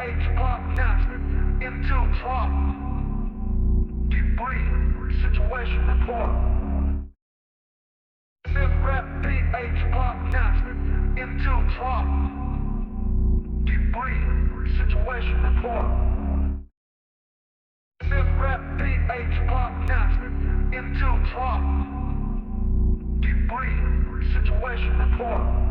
PH podcast into talk. Debrief situation report. Sitrep PH podcast into talk. Debrief situation report. Sitrep PH podcast into talk. Debrief situation report.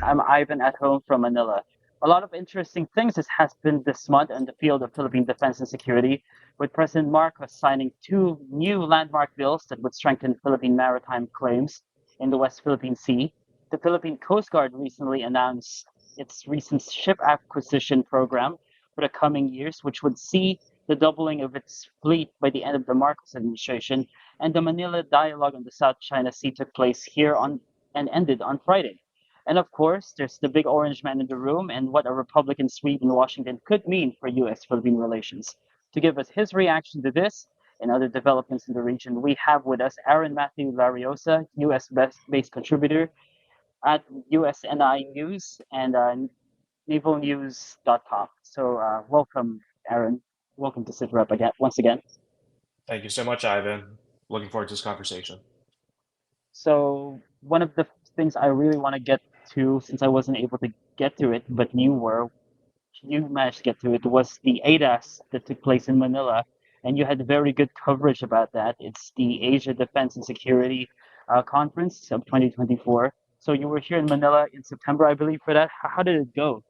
I'm Ivan at home from Manila. A lot of interesting things has been this month in the field of Philippine defense and security, with President Marcos signing two new landmark bills that would strengthen Philippine maritime claims in the West Philippine Sea. The Philippine Coast Guard recently announced its recent ship acquisition program for the coming years, which would see the doubling of its fleet by the end of the Marcos administration. And the Manila Dialogue on the South China Sea took place here on and ended on Friday. And of course, there's the big orange man in the room and what a Republican sweep in Washington could mean for US Philippine relations. To give us his reaction to this and other developments in the region, we have with us Aaron Matthew Lariosa, US based contributor at USNI News and navalnews.com. So, welcome, Aaron. Welcome to Sitrep again, once again. Thank you so much, Ivan. Looking forward to this conversation. So, one of the things I really want to get to, since I wasn't able to get to it, but you managed to get to it, was the ADAS that took place in Manila, and you had very good coverage about that. It's the Asia Defense and Security Conference of 2024. So you were here in Manila in September, I believe, for that. How did it go?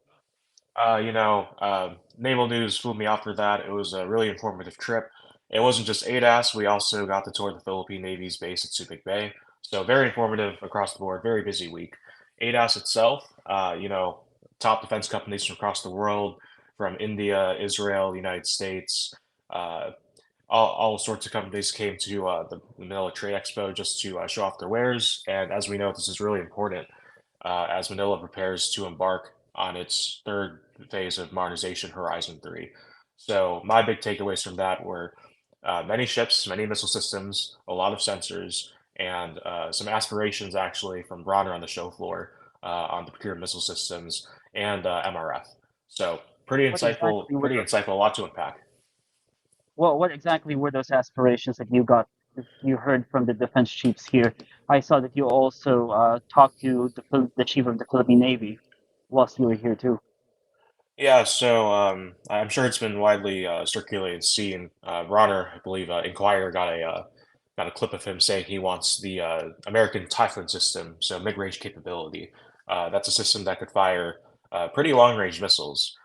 Naval News flew me out for that. It was a really informative trip. It wasn't just ADAS, we also got to tour the Philippine Navy's base at Subic Bay. So very informative across the board, very busy week. ADAS itself, top defense companies from across the world, from India, Israel, the United States, uh, all sorts of companies came to the Manila Trade Expo just to show off their wares. And as we know, this is really important as Manila prepares to embark on its third phase of modernization, Horizon 3. So my big takeaways from that were many ships, many missile systems, a lot of sensors, and some aspirations actually from Bronner on the show floor on the procured missile systems and MRF. So What exactly were pretty those? insightful, a lot to unpack. Well, what exactly were those aspirations that you heard from the defense chiefs here? I saw that you also talked to the chief of the Philippine Navy whilst you were here too. Yeah, so I'm sure it's been widely circulated and seen. Bronner, I believe, Inquirer got a clip of him saying he wants the American Typhoon system, so mid-range capability. That's a system that could fire pretty long-range missiles.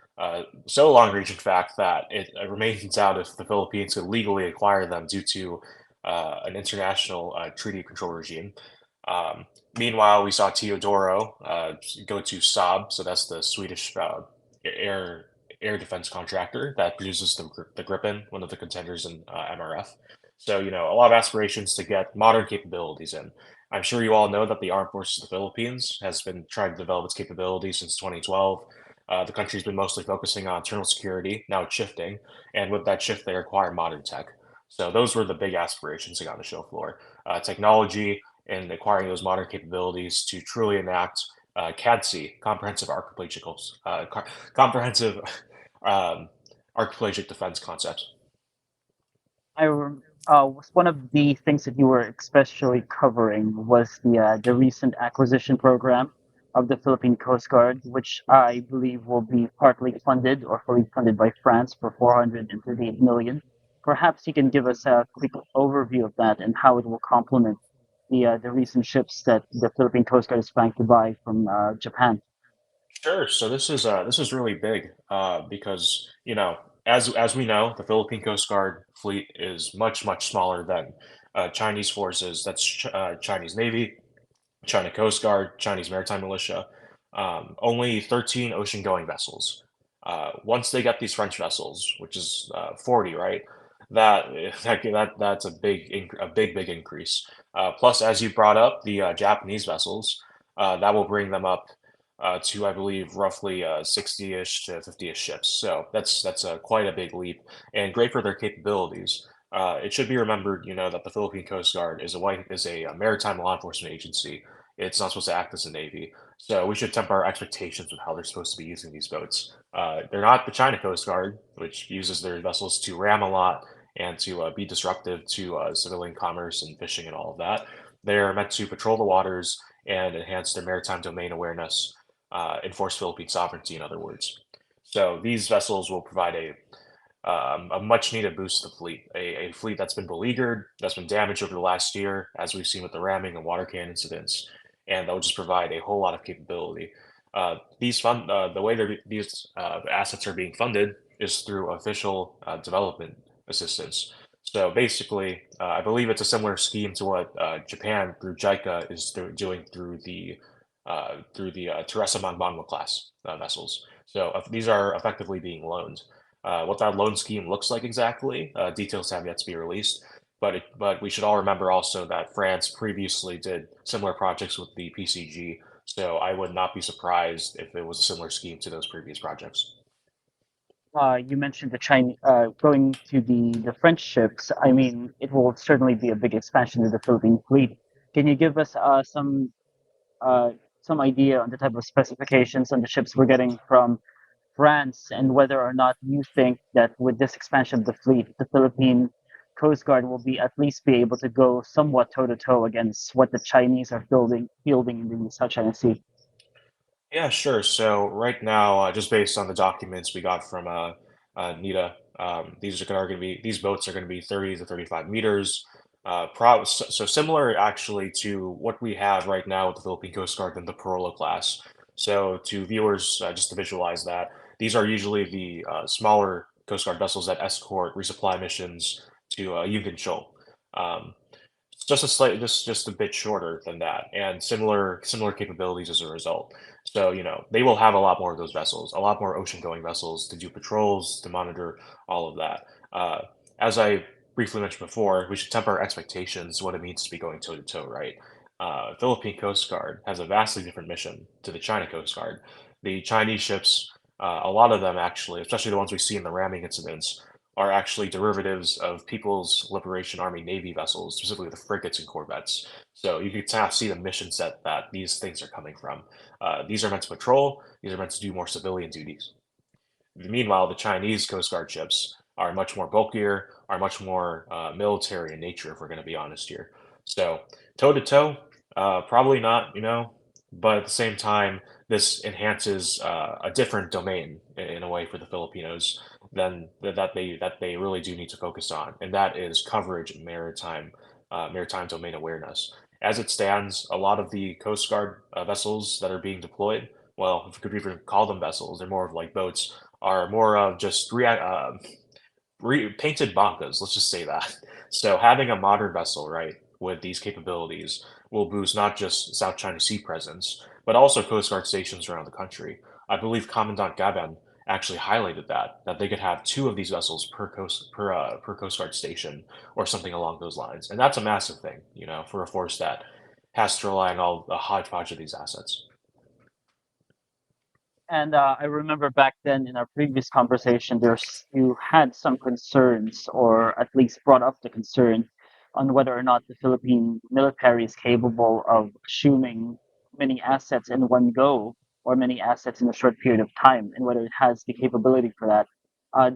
So long-range, in fact, that it remains out if the Philippines could legally acquire them due to an international treaty control regime. Um, Meanwhile, we saw Teodoro go to Saab, so that's the Swedish air air defense contractor that produces the Gripen, one of the contenders in MRF. So, a lot of aspirations to get modern capabilities in. I'm sure you all know that the Armed Forces of the Philippines has been trying to develop its capabilities since 2012. The country's been mostly focusing on internal security. Now it's shifting, and with that shift, they require modern tech. So those were the big aspirations they got on the show floor: technology and acquiring those modern capabilities to truly enact CADC, comprehensive um, archipelagic defense concept. Was one of the things that you were especially covering was the recent acquisition program of the Philippine Coast Guard, which I believe will be partly funded or fully funded by France for 438 million. Perhaps you can give us a quick overview of that and how it will complement the recent ships that the Philippine Coast Guard is planning to buy from Japan. Sure. So this is really big because as we know, the Philippine Coast Guard fleet is much smaller than Chinese forces. That's Chinese Navy, China Coast Guard, Chinese Maritime Militia. Only 13 ocean-going vessels. Once they get these French vessels, which is 40, right? That that's a big increase. Plus, as you brought up, the Japanese vessels that will bring them up to, I believe, roughly 60-ish to 50-ish ships. So that's quite a big leap and great for their capabilities. It should be remembered, that the Philippine Coast Guard is a maritime law enforcement agency. It's not supposed to act as a navy. So we should temper our expectations with how they're supposed to be using these boats. They're not the China Coast Guard, which uses their vessels to ram a lot and to be disruptive to civilian commerce and fishing and all of that. They are meant to patrol the waters and enhance their maritime domain awareness, enforce Philippine sovereignty, in other words. So these vessels will provide a much needed boost to the fleet, a fleet that's been beleaguered, that's been damaged over the last year, as we've seen with the ramming and water cannon incidents, and that will just provide a whole lot of capability. The way these assets are being funded is through official development assistance. So basically, I believe it's a similar scheme to what Japan through JICA is doing through the Teresa Mangbangma class vessels. So these are effectively being loaned. What that loan scheme looks like exactly, details have yet to be released. But we should all remember also that France previously did similar projects with the PCG. So I would not be surprised if it was a similar scheme to those previous projects. You mentioned the Chinese going to the French ships. I mean, it will certainly be a big expansion of the Philippine fleet. Can you give us uh, some idea on the type of specifications on the ships we're getting from France, and whether or not you think that with this expansion of the fleet, the Philippine Coast Guard will be at least be able to go somewhat toe to toe against what the Chinese are fielding in the South China Sea? Yeah, sure. So right now, just based on the documents we got from NITA, these boats are going to be 30 to 35 meters. So similar actually to what we have right now with the Philippine Coast Guard in the Corolla class. So to viewers, just to visualize that, these are usually the smaller Coast Guard vessels that escort resupply missions to Yungan Shoal. Um, just a bit shorter than that, and similar capabilities as a result. So, they will have a lot more of those vessels, a lot more ocean-going vessels to do patrols, to monitor all of that. As I briefly mentioned before, we should temper our expectations what it means to be going toe to toe, right? Philippine Coast Guard has a vastly different mission to the China Coast Guard. The Chinese ships, a lot of them actually, especially the ones we see in the ramming incidents, are actually derivatives of People's Liberation Army Navy vessels, specifically the frigates and corvettes. So you can kind of see the mission set that these things are coming from. These are meant to patrol, these are meant to do more civilian duties. Meanwhile, the Chinese Coast Guard ships are much more bulkier, are much more military in nature, if we're going to be honest here. So, toe to toe, probably not, but at the same time, this enhances a different domain in a way for the Filipinos that they really do need to focus on, and that is coverage and maritime domain awareness. As it stands, a lot of the Coast Guard vessels that are being deployed, well, if you could even call them vessels, they're more of like boats, are more of just painted bankas, let's just say that. So having a modern vessel, right, with these capabilities will boost not just South China Sea presence, but also Coast Guard stations around the country. I believe Commandant Gaben actually highlighted that they could have two of these vessels per Coast Guard station or something along those lines, and that's a massive thing, for a force that has to rely on all the hodgepodge of these assets. And I remember back then in our previous conversation, you had some concerns, or at least brought up the concern on whether or not the Philippine military is capable of assuming many assets in one go, or many assets in a short period of time, and whether it has the capability for that.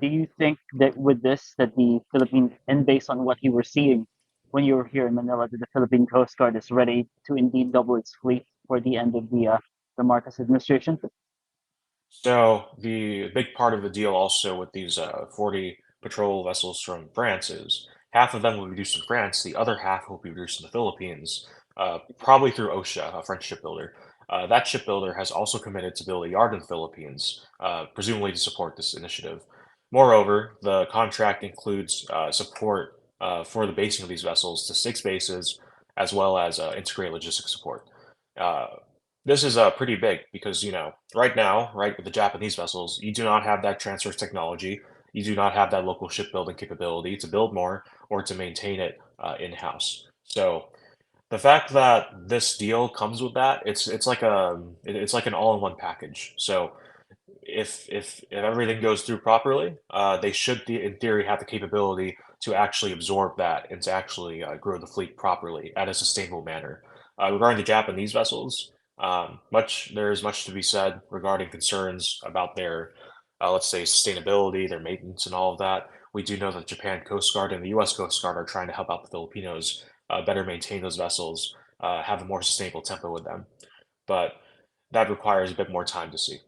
Do you think that with this, that the Philippine, and based on what you were seeing when you were here in Manila, that the Philippine Coast Guard is ready to indeed double its fleet for the end of the Marcos administration? So the big part of the deal also with these 40 patrol vessels from France is half of them will be produced in France, the other half will be produced in the Philippines, probably through OSHA, a French shipbuilder. That shipbuilder has also committed to build a yard in the Philippines, presumably to support this initiative. Moreover, the contract includes support for the basing of these vessels to 6 bases, as well as integrated logistics support. Uh, this is pretty big because, right now, right, with the Japanese vessels, you do not have that transfer technology. You do not have that local shipbuilding capability to build more or to maintain it in-house. So the fact that this deal comes with that, it's like an all-in-one package. So if everything goes through properly, they should, in theory, have the capability to actually absorb that and to actually grow the fleet properly at a sustainable manner. Regarding the Japanese vessels, there is much to be said regarding concerns about their, let's say, sustainability, their maintenance, and all of that. We do know that Japan Coast Guard and the U.S. Coast Guard are trying to help out the Filipinos better maintain those vessels, have a more sustainable tempo with them. But that requires a bit more time to see.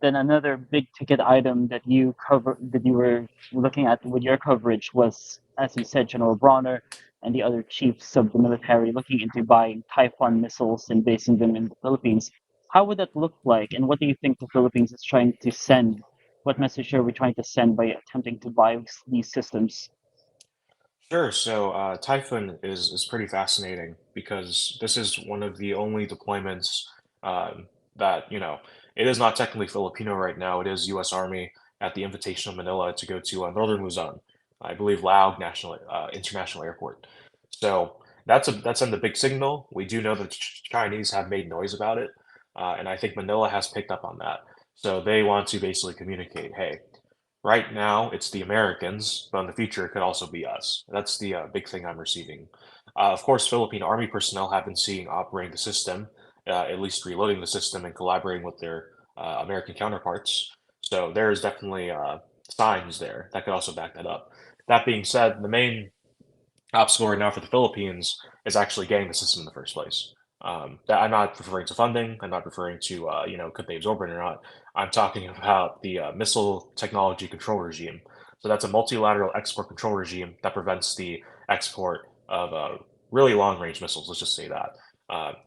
Then another big ticket item that you were looking at with your coverage was, as you said, General Bronner and the other chiefs of the military looking into buying Typhoon missiles and basing them in the Philippines. How would that look like, and what do you think the Philippines is trying to send? What message are we trying to send by attempting to buy these systems? Sure. So Typhoon is pretty fascinating because this is one of the only deployments that it is not technically Filipino right now. It is U.S. Army at the invitation of Manila to go to northern Luzon, I believe Laos National International Airport. So that's in the big signal. We do know that Chinese have made noise about it, and I think Manila has picked up on that. So they want to basically communicate, hey, right now, it's the Americans, but in the future, it could also be us. That's the big thing I'm receiving. Of course, Philippine Army personnel have been seeing operating the system, at least reloading the system and collaborating with their American counterparts. So there is definitely signs there that could also back that up. That being said, the main obstacle right now for the Philippines is actually getting the system in the first place. That I'm not referring to funding. I'm not referring to could they absorb it or not. I'm talking about the missile technology control regime. So that's a multilateral export control regime that prevents the export of really long range missiles. Let's just say that.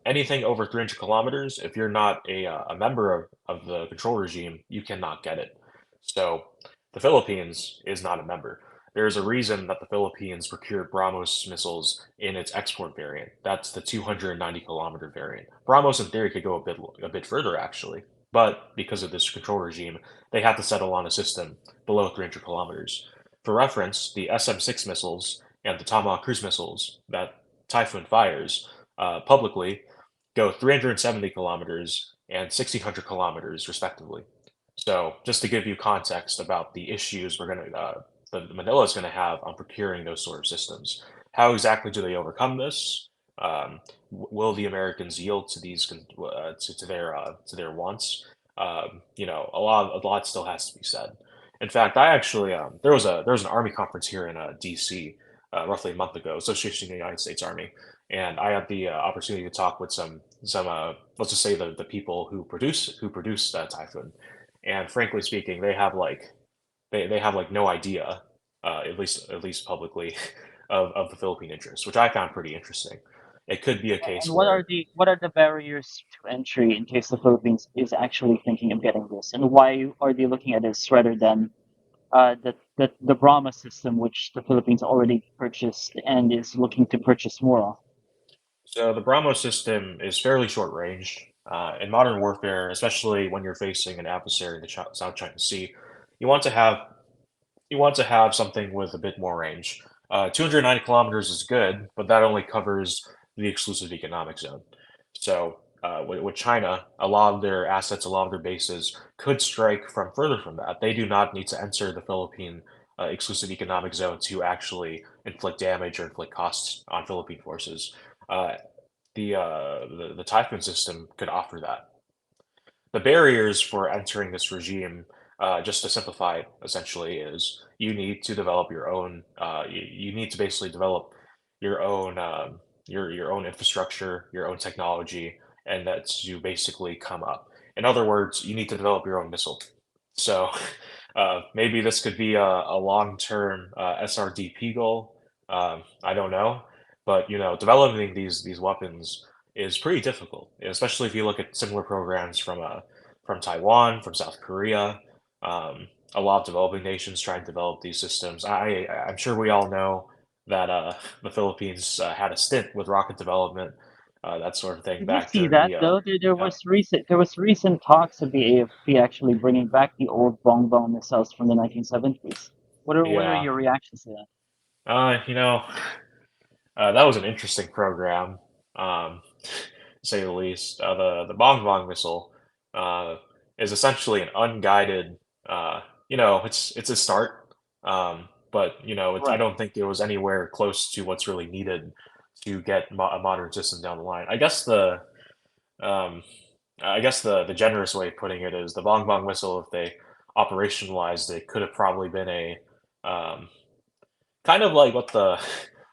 Anything over 300 kilometers, if you're not a member of the control regime, you cannot get it. So the Philippines is not a member. There's a reason that the Philippines procured BrahMos missiles in its export variant. That's the 290-kilometer variant. BrahMos, in theory, could go a bit further, actually, but because of this control regime, they have to settle on a system below 300 kilometers. For reference, the SM-6 missiles and the Tomahawk cruise missiles that Typhoon fires publicly go 370 kilometers and 1,600 kilometers, respectively. So, just to give you context about the issues the Manila is going to have on procuring those sort of systems. How exactly do they overcome this? Will the Americans yield to to their wants? A lot still has to be said. In fact, I actually there was an Army conference here in D.C. Roughly a month ago, Association of the United States Army, and I had the opportunity to talk with some let's just say the people who produce Typhoon, and frankly speaking, they have like no idea, at least publicly, of the Philippine interest, which I found pretty interesting. It could be a And case what are where the barriers to entry in case the Philippines is actually thinking of getting this, and why are they looking at this rather than the Brahma system, which the Philippines already purchased and is looking to purchase more of? so the BrahMos system is fairly short range. In modern warfare, especially when you're facing an adversary in the South China Sea, you want to have you want to have something with a bit more range. 290 kilometers is good, but that only covers the exclusive economic zone. So with China, a lot of their assets, a lot of their bases could strike from further from that. They do not need to enter the Philippine exclusive economic zone to actually inflict damage or inflict costs on Philippine forces. Uh, the Typhoon system could offer that. The barriers for entering this regime, just to simplify it, essentially, is you need to develop your own. You need to basically develop your own your own infrastructure, your own technology, and that's you basically come up. In other words, you need to develop your own missile. So maybe this could be a long-term SRDP goal. I don't know, but developing these weapons is pretty difficult, especially if you look at similar programs from Taiwan, from South Korea. A lot of developing nations trying to develop these systems. I'm sure we all know that the Philippines had a stint with rocket development, that sort of thing, Did you back see during that the though? There yeah, was recent talks of the AFP actually bringing back the old Bong missiles from the 1970s. What are yeah. your reactions to that? Uh, you know, that was an interesting program, to say the least. The Bong missile uh, is essentially an unguided. It's a start, but I Right. don't think it was anywhere close to what's really needed to get a modern system down the line. Um, I guess the generous way of putting it is the Bong missile, if they operationalized it, could have probably been a um, kind of like what the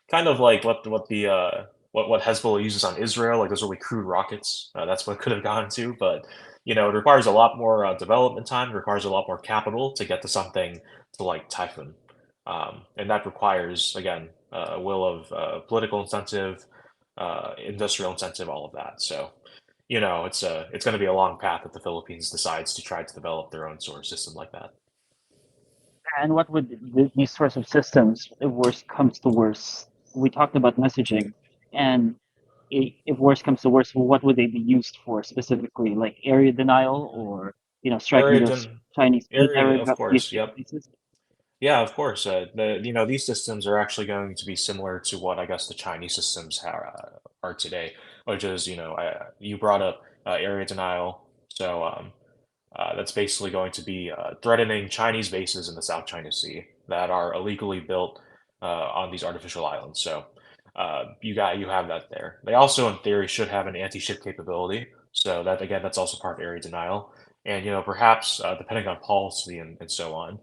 kind of like what the what Hezbollah uses on Israel, like those really crude rockets. That's what it could have gone to, but it requires a lot more development time. It requires a lot more capital to get to something to like Typhoon, and that requires again a will of political incentive, industrial incentive, all of that. So it's going to be a long path if the Philippines decides to try to develop their own sort of system like that. And what would these sorts of systems, if worse comes to worse? We talked about messaging, and if worse comes to worse, what would they be used for specifically? Like area denial, or striking Area, those Chinese area, of course. Yep. bases? Yeah, of course. These systems are actually going to be similar to what I guess the Chinese systems are today, which is you brought up area denial. So that's basically going to be threatening Chinese bases in the South China Sea that are illegally built on these artificial islands. So you have that there. They also, in theory, should have an anti-ship capability. So that again, that's also part of area denial. And perhaps depending on policy and so on,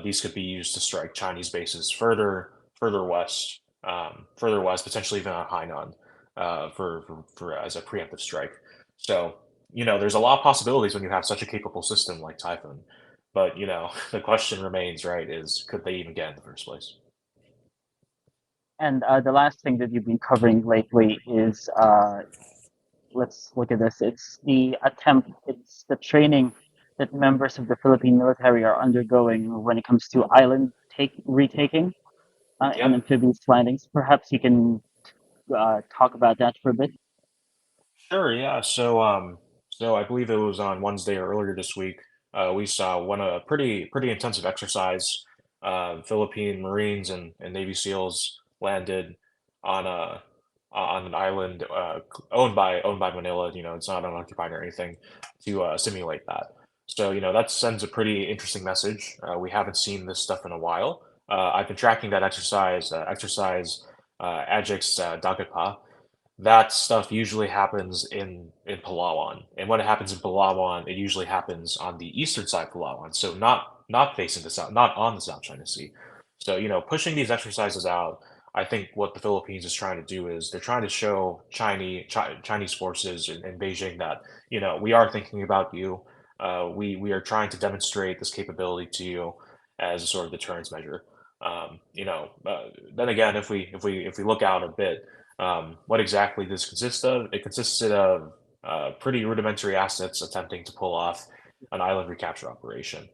these could be used to strike Chinese bases further west, potentially even on Hainan, for as a preemptive strike. So there's a lot of possibilities when you have such a capable system like Typhoon. But the question remains, right? Is could they even get in the first place? And the last thing that you've been covering lately is let's look at this. It's the training that members of the Philippine military are undergoing when it comes to island retaking and Yep. amphibious landings. Perhaps you can talk about that for a bit. Sure, yeah. So I believe it was on Wednesday or earlier this week. We saw one a pretty intensive exercise. Philippine Marines and Navy SEALs landed on a on an island owned by Manila. It's not unoccupied or anything to simulate that. So that sends a pretty interesting message. We haven't seen this stuff in a while. I've been tracking that exercise Ajax Dagapa. That stuff usually happens in Palawan, and when it happens in Palawan, it usually happens on the eastern side of Palawan, so not facing the south, not on the South China Sea. So pushing these exercises out, I think what the Philippines is trying to do is they're trying to show Chinese forces in Beijing that we are thinking about you. We are trying to demonstrate this capability to you as a sort of deterrence measure. Then again, if we look out a bit, what exactly this consists of? It consisted of pretty rudimentary assets attempting to pull off an island recapture operation.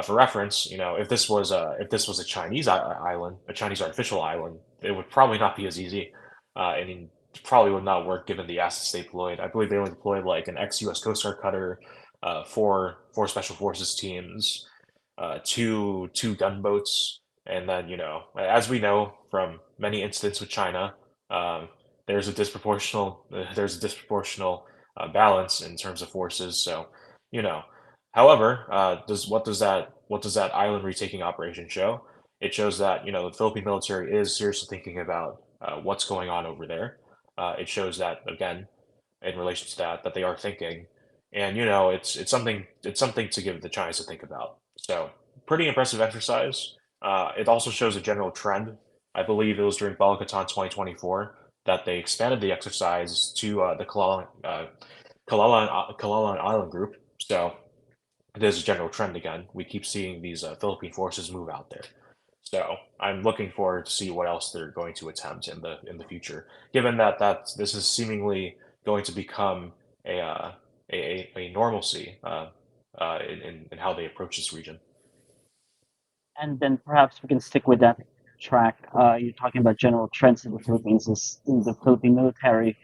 For reference, if this was a Chinese island, a Chinese artificial island, it would probably not be as easy. I mean, it probably would not work given the assets they deployed. I believe they only deployed like an ex-U.S. Coast Guard cutter, four special forces teams, two gunboats, and then as we know from many incidents with China, um, there's a disproportional balance in terms of forces. So, you know, however, does that island retaking operation show? It shows that the Philippine military is seriously thinking about what's going on over there. It shows that again in relation to that they are thinking, and it's something to give the Chinese to think about. So pretty impressive exercise. It also shows a general trend. I believe it was during Balakatan 2024 that they expanded the exercise to the Kalalan Island group. So there's a general trend again. We keep seeing these Philippine forces move out there. So I'm looking forward to see what else they're going to attempt in the future, given that this is seemingly going to become a normalcy in how they approach this region. And then perhaps we can stick with that track. You're talking about general trends in the Philippines. In the Philippine military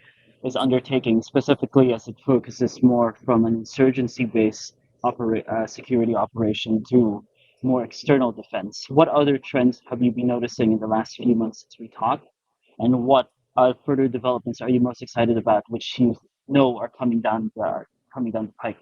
is undertaking, specifically as it focuses more from an insurgency-based security operation to more external defense. What other trends have you been noticing in the last few months since we talked? And what further developments are you most excited about, which you know are coming down the pike?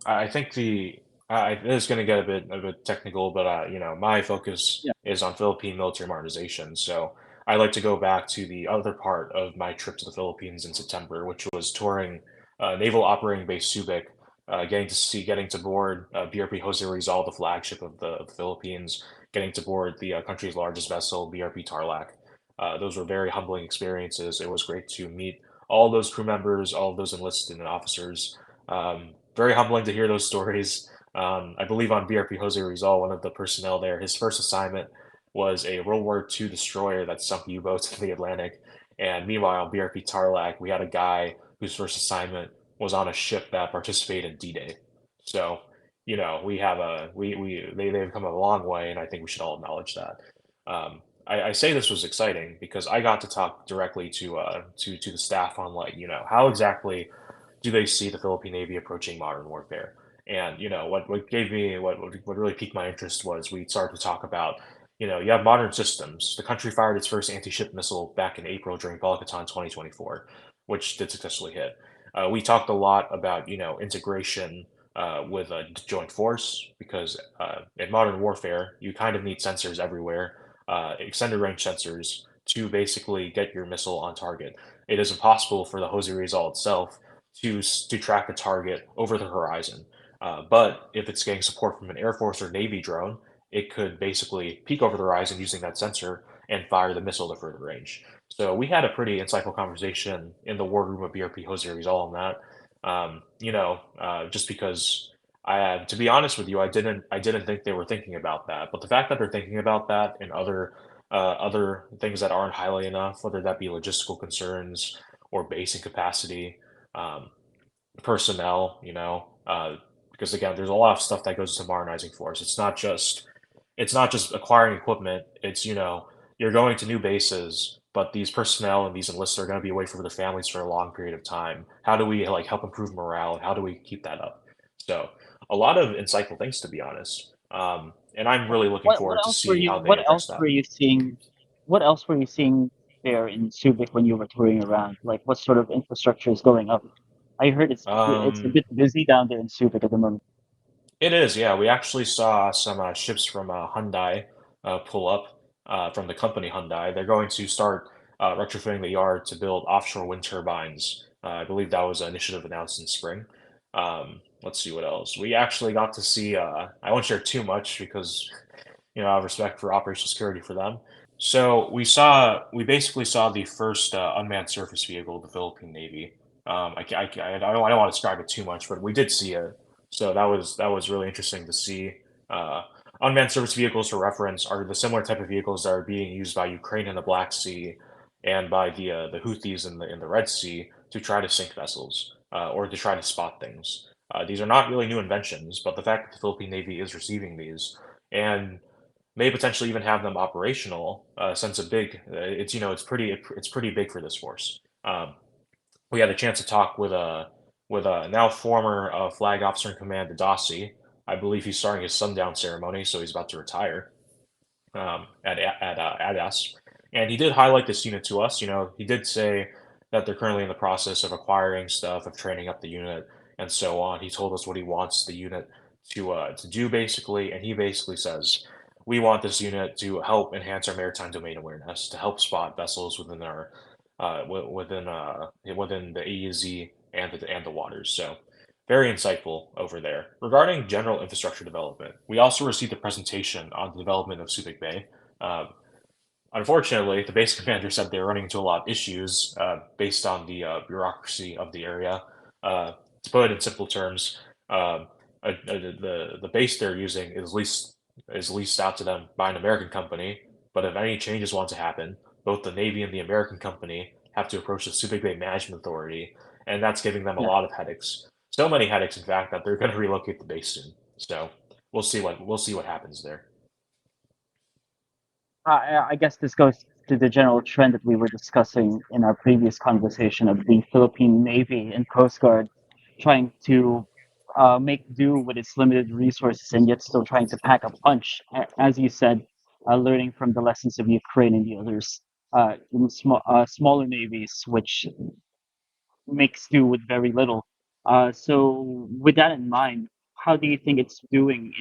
I think this is going to get a bit technical, but my focus Yeah. is on Philippine military modernization. So I like to go back to the other part of my trip to the Philippines in September, which was touring Naval Operating Base Subic, getting to board BRP Jose Rizal, the flagship of the Philippines, getting to board the country's largest vessel, BRP Tarlac. Those were very humbling experiences. It was great to meet all those crew members, all of those enlisted and officers. Very humbling to hear those stories. I believe on BRP Jose Rizal, one of the personnel there, his first assignment was a World War II destroyer that sunk U-boats in the Atlantic. And meanwhile, on BRP Tarlac, we had a guy whose first assignment was on a ship that participated in D-Day. So, we have they've come a long way, and I think we should all acknowledge that. I say this was exciting because I got to talk directly to the staff on, like, how exactly do they see the Philippine Navy approaching modern warfare? And what really piqued my interest was we started to talk about, you have modern systems. The country fired its first anti-ship missile back in April during Balkaton 2024, which did successfully hit. We talked a lot about, integration with a joint force, because in modern warfare you kind of need sensors everywhere, extended range sensors, to basically get your missile on target. It is impossible for the Jose Rizal itself to track a target over the horizon. But if it's getting support from an Air Force or Navy drone, it could basically peek over the horizon using that sensor and fire the missile to further range. So we had a pretty insightful conversation in the war room of BRP Jose Rizal on that. Just because to be honest with you, I didn't think they were thinking about that. But the fact that they're thinking about that and other things that aren't highly enough, whether that be logistical concerns or basing capacity, um, personnel, because again, there's a lot of stuff that goes into modernizing force. It's not just acquiring equipment. It's, you're going to new bases, but these personnel and these enlisted are going to be away from their families for a long period of time. How do we, like, help improve morale? How do we keep that up? So a lot of insightful things, to be honest. And I'm really looking What forward to else were see you how they address that. seeing? What else were you seeing there in Subic when you were touring around? Like, what sort of infrastructure is going up? I heard it's a Um, bit busy down there in Subic at the moment. It is, yeah. We actually saw some ships from Hyundai pull up from the company Hyundai. They're going to start retrofitting the yard to build offshore wind turbines. I believe that was an initiative announced in spring. Let's see what else. We actually got to see, I won't share too much because, I have respect for operational security for them. So we basically saw the first unmanned surface vehicle of the Philippine Navy. I don't want to describe it too much, but we did see it. So that was really interesting to see. Uh, Unmanned surface vehicles, for reference, are the similar type of vehicles that are being used by Ukraine in the Black Sea and by the Houthis in the Red Sea to try to sink vessels or to try to spot things. These are not really new inventions, but the fact that the Philippine Navy is receiving these and may potentially even have them operational sends a big. It's pretty big for this force. We had a chance to talk with a now former flag officer in command, Adasi. I believe he's starting his sundown ceremony, so he's about to retire at ADAS. And he did highlight this unit to us. He did say that they're currently in the process of acquiring stuff, of training up the unit, and so on. He told us what he wants the unit to do basically, and he basically says, we want this unit to help enhance our maritime domain awareness, to help spot vessels within our within the AUZ and the waters. So very insightful over there. Regarding general infrastructure development, we also received a presentation on the development of Subic Bay. Uh, Unfortunately, the base commander said they were running into a lot of issues based on the bureaucracy of the area. To put it in simple terms, the base they're using is leased out to them by an American company. But if any changes want to happen, both the Navy and the American company have to approach the Subic Bay Management Authority, and that's giving them a Yeah. lot of headaches. So many headaches, in fact, that they're going to relocate the base soon. So we'll see what happens there. I guess this goes to the general trend that we were discussing in our previous conversation of the Philippine Navy and Coast Guard trying to make do with its limited resources and yet still trying to pack a punch. As you said, learning from the lessons of Ukraine and the others in smaller navies, which makes do with very little. So, with that in mind, how do you think it's doing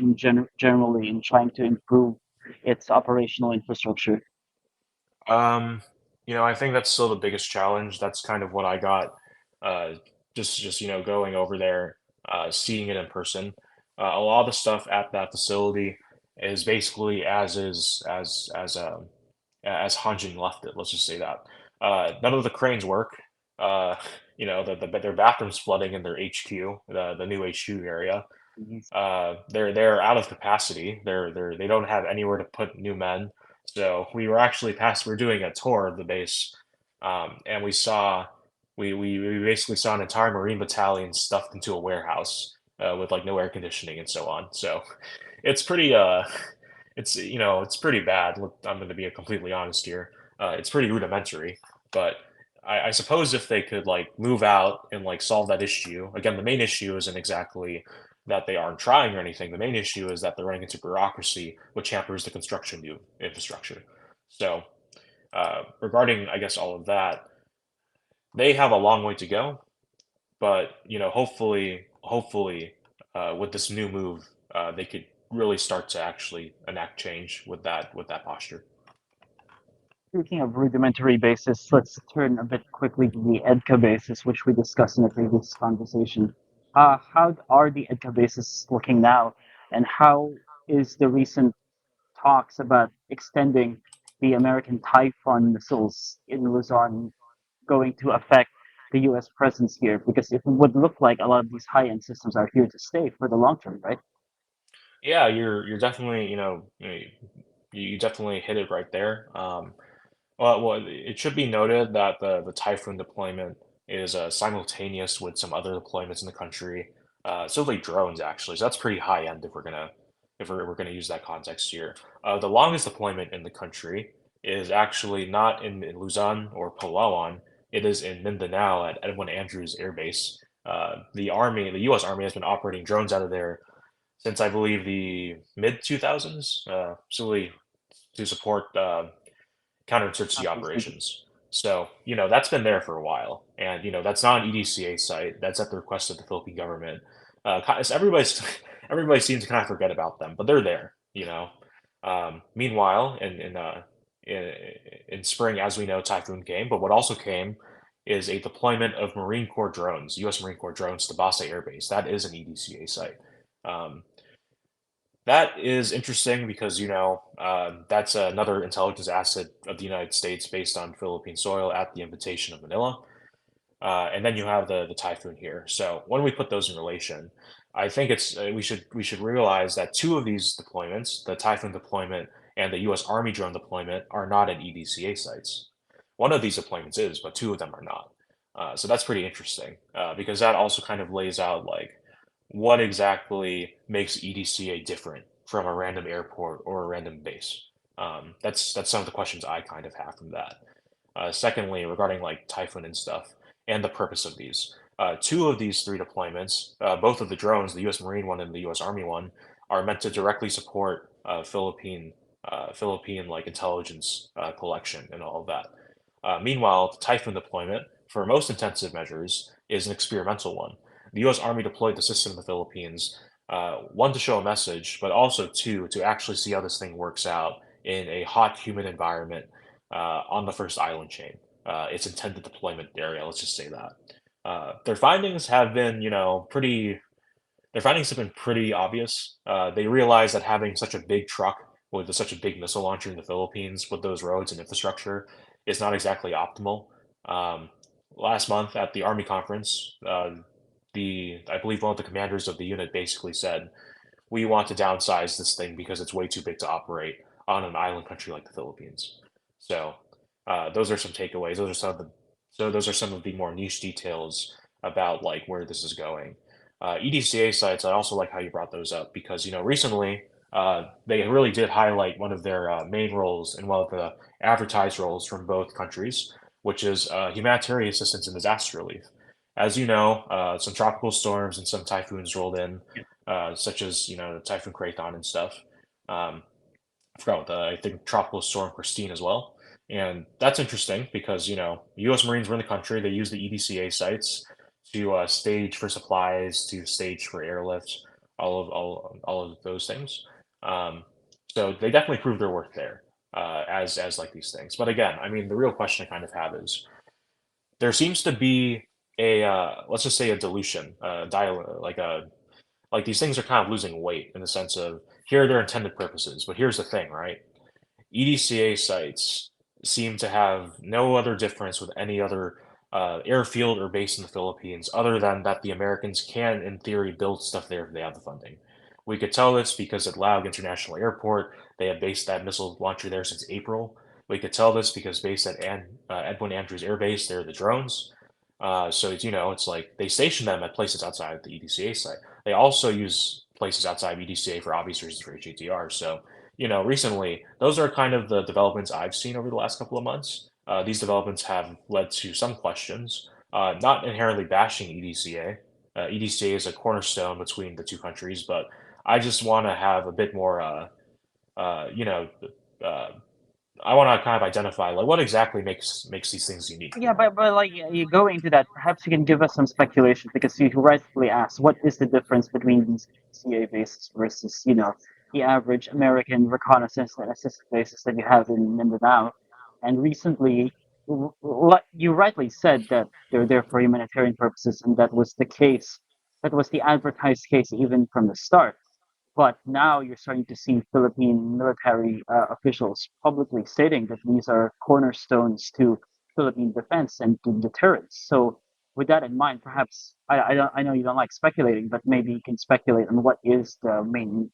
generally in trying to improve its operational infrastructure? Um, I think that's still the biggest challenge. That's kind of what I got, uh, just going over there, seeing it in person. A lot of the stuff at that facility is basically as Hanjin left it. Let's just say that. None of the cranes work. Uh, their bathrooms flooding in their HQ, the new HQ area. Mhm. They're out of capacity. They don't have anywhere to put new men. So we were actually we were doing a tour of the base, and we basically saw an entire Marine battalion stuffed into a warehouse with like no air conditioning and so on. So it's pretty it's pretty bad. I'm going to be completely honest here. It's pretty rudimentary, but I suppose if they could like move out and like solve that issue. Again, the main issue isn't exactly that they aren't trying or anything. The main issue is that they're running into bureaucracy, which hampers the construction of new infrastructure. So, regarding, I guess, all of that, they have a long way to go. But hopefully, with this new move, they could really start to actually enact change with that posture. Speaking of rudimentary basis, let's turn a bit quickly to the EDCA basis, which we discussed in a previous conversation. How are the EDCA bases looking now, and how is the recent talks about extending the American Typhoon missiles in Luzon going to affect the U.S. presence here? Because it would look like a lot of these high-end systems are here to stay for the long term, right? Yeah, you're definitely you definitely hit it right there. Well, it should be noted that the Typhoon deployment is simultaneous with some other deployments in the country. So like drones actually. So that's pretty high end if we're gonna use that context here. The longest deployment in the country is actually not in Luzon or Palawan. It is in Mindanao at Edwin Andrews Air Base. The U.S. Army has been operating drones out of there since I believe the mid 2000s, solely to support counterinsurgency Obviously. operations. So, that's been there for a while. And, that's not an EDCA site. That's at the request of the Philippine government. So everybody seems to kind of forget about them, but they're there. Meanwhile, in, in spring, as we know, Typhoon came, but what also came is a deployment of Marine Corps drones, U.S. Marine Corps drones to Basa Air Base. That is an EDCA site. Um, that is interesting because, that's another intelligence asset of the United States based on Philippine soil at the invitation of Manila. And then you have the typhoon here. So when we put those in relation, I think it's we should realize that two of these deployments, the typhoon deployment and the U.S. Army drone deployment, are not at EDCA sites. One of these deployments is, but two of them are not. So that's pretty interesting because that also kind of lays out like what exactly makes EDCA different from a random airport or a random base. That's some of the questions I kind of have from that. Secondly, regarding like Typhoon and stuff and the purpose of these. Two of these three deployments, both of the drones, the U.S. Marine one and the U.S. Army one, are meant to directly support Philippine like intelligence collection and all of that. Meanwhile, the Typhoon deployment, for most intensive measures, is an experimental one. The U.S. Army deployed the system in the Philippines, one to show a message, but also two to actually see how this thing works out in a hot, humid environment on the first island chain, its intended deployment area. Let's just say that. Their findings have been, pretty. Their findings have been pretty obvious. They realize that having such a big truck with such a big missile launcher in the Philippines with those roads and infrastructure is not exactly optimal. Um, Last month at the Army conference, the I believe one of the commanders of the unit basically said, "We want to downsize this thing because it's way too big to operate on an island country like the Philippines." So those are some takeaways. Those are some of the more niche details about like where this is going. EDCA sites, I also like how you brought those up because recently they really did highlight one of their main roles and one of the advertised roles from both countries, which is humanitarian assistance and disaster relief. As you know, some tropical storms and some typhoons rolled in, such as Typhoon Krathon and stuff. I forgot what I think Tropical Storm Christine as well. And that's interesting because, U.S. Marines were in the country. They use the EDCA sites to stage for supplies, to stage for airlift, all of those things. Um, so they definitely proved their worth there. as like these things. But again, I mean, the real question I kind of have is there seems to be a let's just say a dilution, like these things are kind of losing weight in the sense of here are their intended purposes. But here's the thing, right? EDCA sites seem to have no other difference with any other airfield or base in the Philippines, other than that the Americans can, in theory, build stuff there if they have the funding. We could tell this because at Laug International Airport, they have based that missile launcher there since April. We could tell this because based at Edwin Andrews Air Base, they're the drones. So it's, it's like they station them at places outside of the EDCA site. They also use places outside of EDCA for obvious reasons for HATR. So recently, those are kind of the developments I've seen over the last couple of months. These developments have led to some questions, not inherently bashing EDCA. EDCA is a cornerstone between the two countries, but I just want to have a bit more, uh, you know, uh, I want to kind of identify like what exactly makes these things unique. Yeah, but like you go into that, perhaps you can give us some speculation because you rightfully asked what is the difference between these CA bases versus, the average American reconnaissance and assist bases that you have in Mindanao. And recently, what you rightly said that they're there for humanitarian purposes, and that was the case. That was the advertised case even from the start. But now you're starting to see Philippine military officials publicly stating that these are cornerstones to Philippine defense and to deterrence. So, with that in mind, perhaps I know you don't like speculating, but maybe you can speculate on what is the main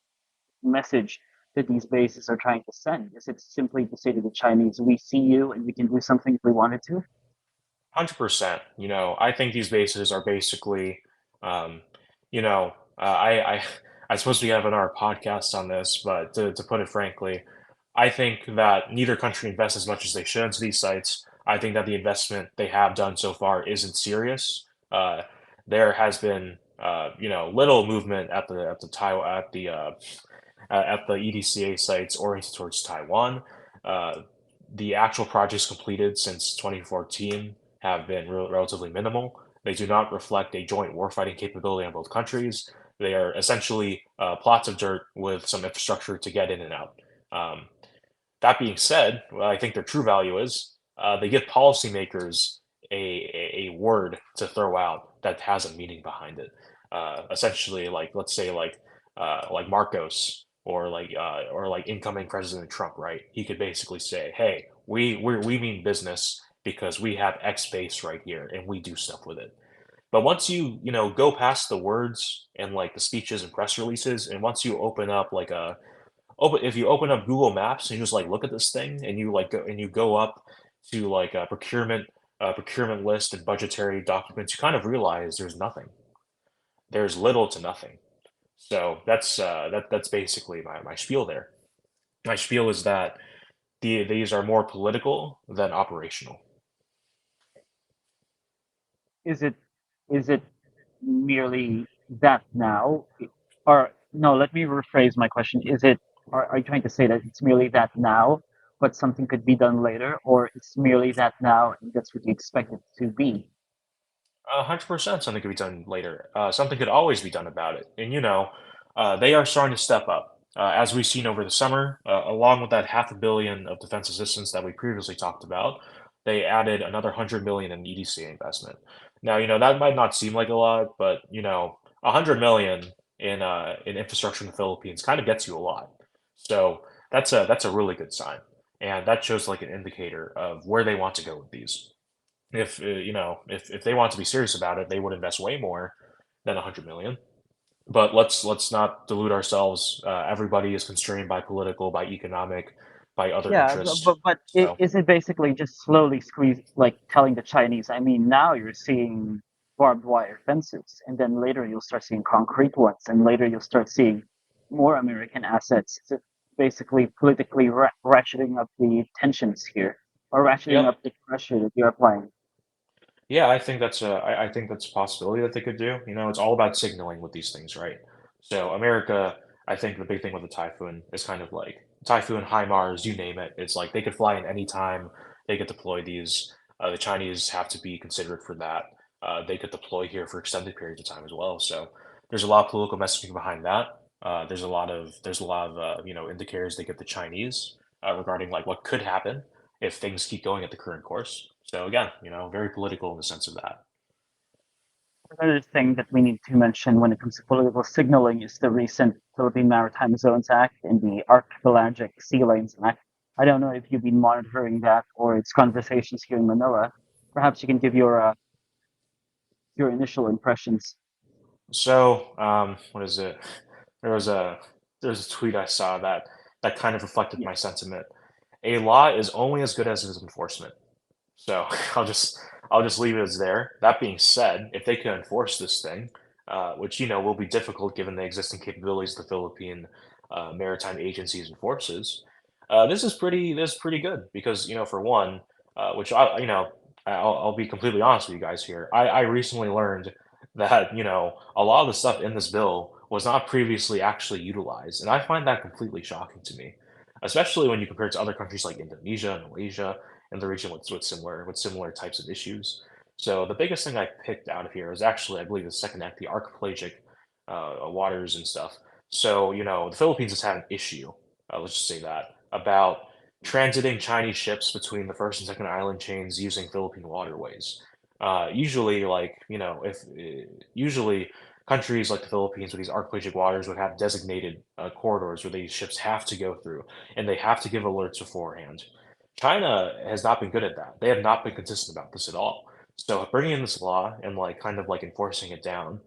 message that these bases are trying to send. Is it simply to say to the Chinese, "We see you and we can do something if we wanted to"? 100%. I think these bases are basically, um, I I suppose we have another podcast on this, but to put it frankly, I think that neither country invests as much as they should into these sites. I think that the investment they have done so far isn't serious. There has been, little movement at the Taiwan at the EDCA sites oriented towards Taiwan. Uh, the actual projects completed since 2014 have been relatively minimal. They do not reflect a joint warfighting capability on both countries. They are essentially plots of dirt with some infrastructure to get in and out. Um, that being said, what I think their true value is they give policymakers a word to throw out that has a meaning behind it. Essentially, like let's say like Marcos or like incoming President Trump, right? He could basically say, "Hey, we mean business because we have X base right here and we do stuff with it." But once you go past the words and like the speeches and press releases, and once you open up like a open if you open up Google Maps and you just like look at this thing and you go up to like a procurement list and budgetary documents, you kind of realize there's nothing. There's little to nothing. So that's basically my spiel there. My spiel is that these are more political than operational. Is it is it merely that now, or no? Let me rephrase my question. Are you trying to say that it's merely that now, but something could be done later, or it's merely that now and that's what you expect it to be? 100% something could be done later. Something could always be done about it. And, they are starting to step up. As we've seen over the summer, along with that half a billion of defense assistance that we previously talked about, they added another 100 million in EDCA investment. Now, that might not seem like a lot, but, 100 million in infrastructure in the Philippines kind of gets you a lot. So that's a really good sign. And that shows like an indicator of where they want to go with these. If they want to be serious about it, they would invest way more than 100 million. But let's not delude ourselves. Everybody is constrained by political, by economic, by other Yeah, interests. So is it basically just slowly squeeze, like telling the Chinese? I mean, now you're seeing barbed wire fences, and then later you'll start seeing concrete ones, and later you'll start seeing more American assets. Is it basically politically ratcheting up the tensions here, or ratcheting yep, up the pressure that you're applying? yeah, I think that's a possibility that they could do. It's all about signaling with these things, right? So America, I think the big thing with the Typhoon is kind of like Typhoon, HIMARS, you name it. It's like they could fly in any time. They could deploy these. The Chinese have to be considerate for that. They could deploy here for extended periods of time as well. So there's a lot of political messaging behind that. There's a lot of indicators they get the Chinese. regarding like what could happen if things keep going at the current course. So again, very political in the sense of that. Another thing that we need to mention when it comes to political signaling is the recent Philippine Maritime Zones Act and the Archipelagic Sea Lanes Act. I don't know if you've been monitoring that or its conversations here in Manila. Perhaps you can give your initial impressions. So, what is it? There was a there's a tweet I saw that kind of reflected Yeah. my sentiment. A law is only as good as its enforcement. So I'll just leave it as there. That being said, if they can enforce this thing, which will be difficult given the existing capabilities of the Philippine maritime agencies and forces, this is pretty good because for one, which I'll be completely honest with you guys here. I recently learned that a lot of the stuff in this bill was not previously actually utilized, and I find that completely shocking to me, especially when you compare it to other countries like Indonesia and Malaysia in the region with similar types of issues. So the biggest thing I picked out of here is actually, I believe, the second act, the archipelagic waters and stuff. So the Philippines has had an issue. Let's just say that about transiting Chinese ships between the first and second island chains using Philippine waterways. Usually, like if usually countries like the Philippines with these archipelagic waters would have designated corridors where these ships have to go through, and they have to give alerts beforehand. China has not been good at that. They have not been consistent about this at all. So bringing in this law and like kind of like enforcing it down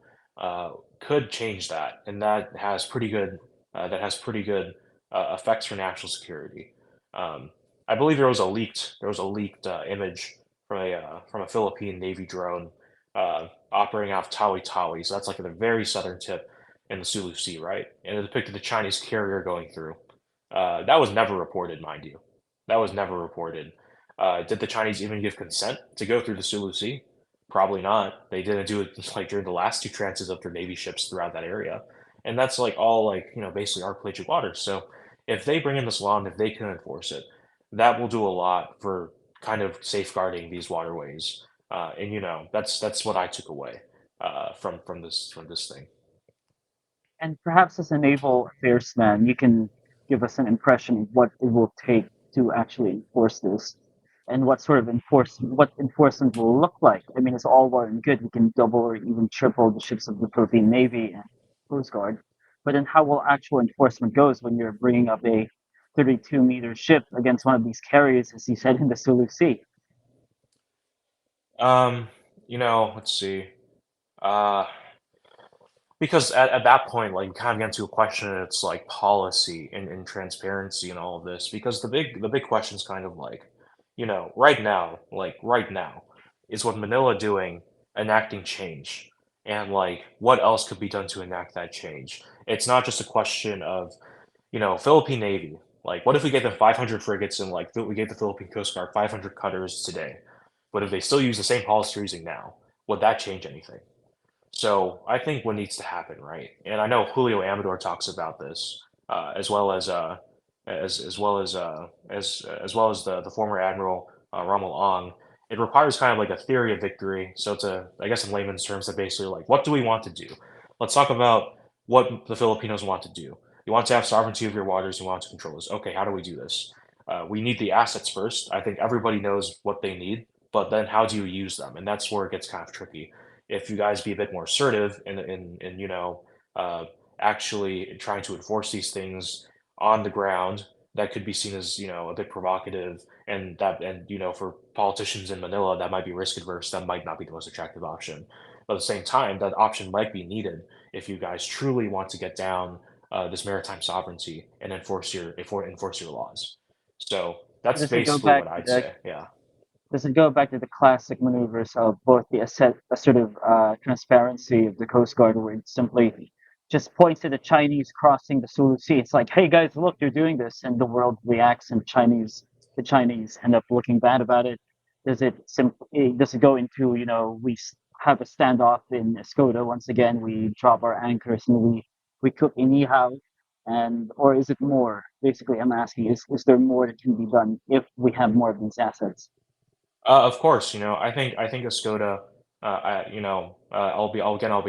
could change that, and that has pretty good effects for national security. Um, I believe there was a leaked image from a Philippine Navy drone operating off Tawi Tawi. So that's like at the very southern tip in the Sulu Sea, right? And it depicted the Chinese carrier going through. That was never reported, mind you. That was never reported. Did the Chinese even give consent to go through the Sulu Sea? Probably not. They didn't do it like during the last two transits of their Navy ships throughout that area. And that's like all like, basically archipelagic waters. So if they bring in this law and if they can enforce it, that will do a lot for kind of safeguarding these waterways. And that's what I took away from this thing. And perhaps as a naval affairs man, you can give us an impression of what it will take to actually enforce this and what sort of what enforcement will look like. I mean, it's all well and good. We can double or even triple the ships of the Philippine Navy and Coast Guard. But then how will actual enforcement goes when you're bringing up a 32-meter ship against one of these carriers, as you said, in the Sulu Sea? Um, let's see. Uh, Because at that point, like, you kind of get into a question, it's like policy and transparency and all of this. Because the big question is kind of like, right now, is what Manila doing enacting change, and like what else could be done to enact that change? It's not just a question of Philippine Navy. Like, what if we gave them 500 frigates and like we gave the Philippine Coast Guard 500 cutters today? But if they still use the same policy they're using now, would that change anything? So I think what needs to happen, right? And I know Julio Amador talks about this, as well as the former Admiral Rommel Ong. It requires kind of like a theory of victory. So to, I guess in layman's terms, that basically like, what do we want to do? Let's talk about what the Filipinos want to do. You want to have sovereignty of your waters. You want to control this. Okay, how do we do this? We need the assets first. I think everybody knows what they need, but then how do you use them? And that's where it gets kind of tricky. If you guys be a bit more assertive and uh, actually trying to enforce these things on the ground, that could be seen as a bit provocative, and for politicians in Manila that might be risk adverse, that might not be the most attractive option. But at the same time, that option might be needed if you guys truly want to get down this maritime sovereignty and enforce your laws. So that's Does it go basically back what to I'd the say. Yeah. Does it go back to the classic maneuvers of both the assertive transparency of the Coast Guard, where it simply just points to the Chinese crossing the Sulu Sea? It's like, hey guys, look, you're doing this, and the world reacts, and the Chinese end up looking bad about it. Does it go into have a standoff in Escoda once again? We drop our anchors and we cook inihaw, and or is it more? Basically, I'm asking, is there more that can be done if we have more of these assets? Of course, I think Escoda. I'll be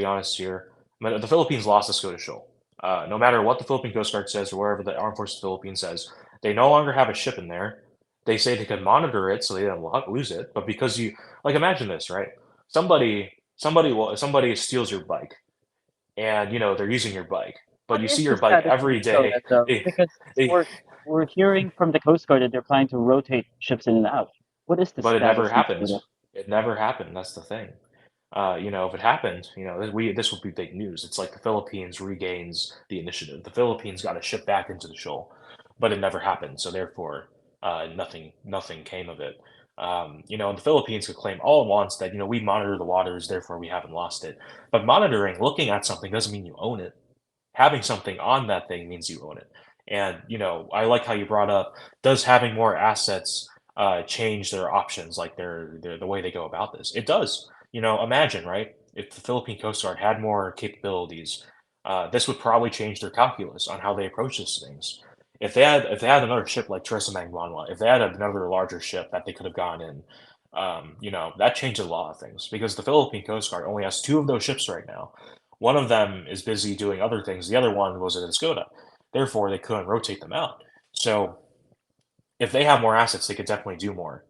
honest here. But the Philippines lost Escoda Shoal. No matter what the Philippine Coast Guard says or wherever the Armed Forces of the Philippines says, They no longer have a ship in there. They say they can monitor it so they don't lose it, but because you like imagine this, right? Somebody steals your bike, and they're using your bike, but What you is see the your bike status of every Minnesota day. though? They, Because they, we're hearing from the Coast Guard that they're planning to rotate ships in and out. What is the but it never status in happened. Minnesota? It never happened. That's the thing. If it happened, this would be big news. It's like the Philippines regains the initiative. The Philippines got a ship back into the shoal, but it never happened. So therefore, nothing came of it. And the Philippines could claim all at once that we monitor the waters, therefore we haven't lost it. But monitoring, looking at something doesn't mean you own it. Having something on that thing means you own it. And I like how you brought up, does having more assets change their options, like the way they go about this? It does. Imagine, right? If the Philippine Coast Guard had more capabilities, this would probably change their calculus on how they approach these things. If they had another ship like Teresa Manguanwa, if they had another larger ship that they could have gone in, that changes a lot of things because the Philippine Coast Guard only has two of those ships right now. One of them is busy doing other things. The other one was at Escoda. Therefore, they couldn't rotate them out. So if they have more assets, they could definitely do more.